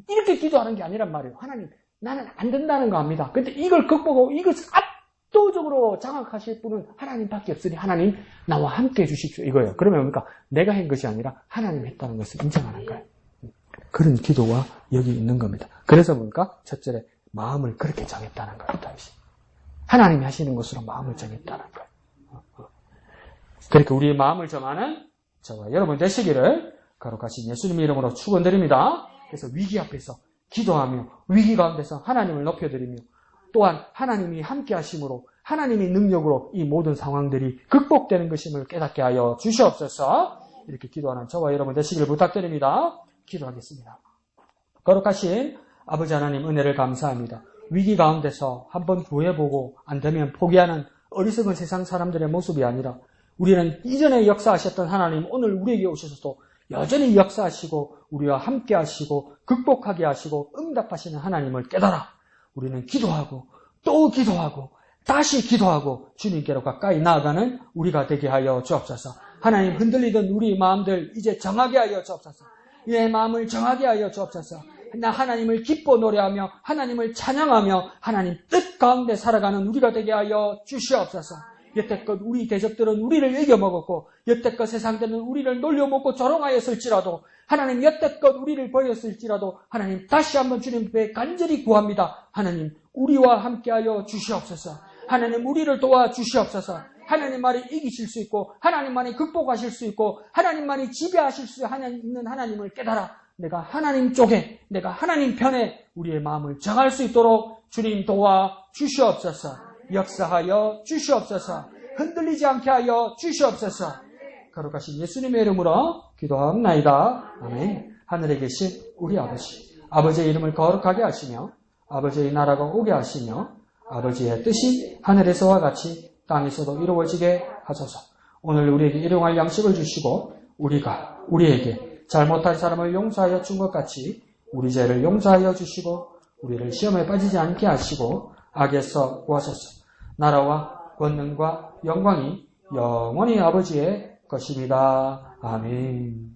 이렇게 기도하는 게 아니란 말이에요. 하나님 나는 안 된다는 거 압니다. 근데 이걸 극복하고 이것을 압도적으로 장악하실 분은 하나님밖에 없으니 하나님 나와 함께 해주십시오 이거예요. 그러면 뭡니까? 내가 한 것이 아니라 하나님이 했다는 것을 인정하는 거예요. 그런 기도가 여기 있는 겁니다. 그래서 뭡니까? 첫째에 마음을 그렇게 정했다는 거예요. 다윗이. 하나님이 하시는 것으로 마음을 정했다는 거예요. 그렇게 우리의 마음을 정하는 저와 여러분 되시기를 거룩하신 예수님의 이름으로 축원드립니다. 그래서 위기 앞에서 기도하며 위기 가운데서 하나님을 높여드리며 또한 하나님이 함께 하심으로 하나님의 능력으로 이 모든 상황들이 극복되는 것임을 깨닫게 하여 주시옵소서. 이렇게 기도하는 저와 여러분 되시기를 부탁드립니다. 기도하겠습니다. 거룩하신 아버지 하나님 은혜를 감사합니다. 위기 가운데서 한번 구해보고 안 되면 포기하는 어리석은 세상 사람들의 모습이 아니라 우리는 이전에 역사하셨던 하나님 오늘 우리에게 오셔서도 여전히 역사하시고 우리와 함께 하시고 극복하게 하시고 응답하시는 하나님을 깨달아 우리는 기도하고 또 기도하고 다시 기도하고 주님께로 가까이 나아가는 우리가 되게 하여 주옵소서. 하나님 흔들리던 우리 마음들 이제 정하게 하여 주옵소서. 내 마음을 정하게 하여 주옵소서. 나 하나님을 기뻐 노래하며 하나님을 찬양하며 하나님 뜻 가운데 살아가는 우리가 되게 하여 주시옵소서. 여태껏 우리 대적들은 우리를 이겨먹었고 여태껏 세상들은 우리를 놀려먹고 조롱하였을지라도 하나님 여태껏 우리를 버렸을지라도 하나님 다시 한번 주님께 간절히 구합니다. 하나님 우리와 함께하여 주시옵소서. 하나님 우리를 도와주시옵소서. 하나님만이 이기실 수 있고 하나님만이 극복하실 수 있고 하나님만이 지배하실 수 있는 하나님을 깨달아 내가 하나님 쪽에 내가 하나님 편에 우리의 마음을 정할 수 있도록 주님 도와주시옵소서. 역사하여 주시옵소서. 흔들리지 않게 하여 주시옵소서. 거룩하신 예수님의 이름으로 기도하옵나이다. 아멘. 하늘에 계신 우리 아버지, 아버지의 이름을 거룩하게 하시며 아버지의 나라가 오게 하시며 아버지의 뜻이 하늘에서와 같이 땅에서도 이루어지게 하소서. 오늘 우리에게 일용할 양식을 주시고 우리가 우리에게 잘못한 사람을 용서하여 준 것 같이 우리 죄를 용서하여 주시고 우리를 시험에 빠지지 않게 하시고 악에서 구하소서. 나라와 권능과 영광이 영원히 아버지의 것입니다. 아멘.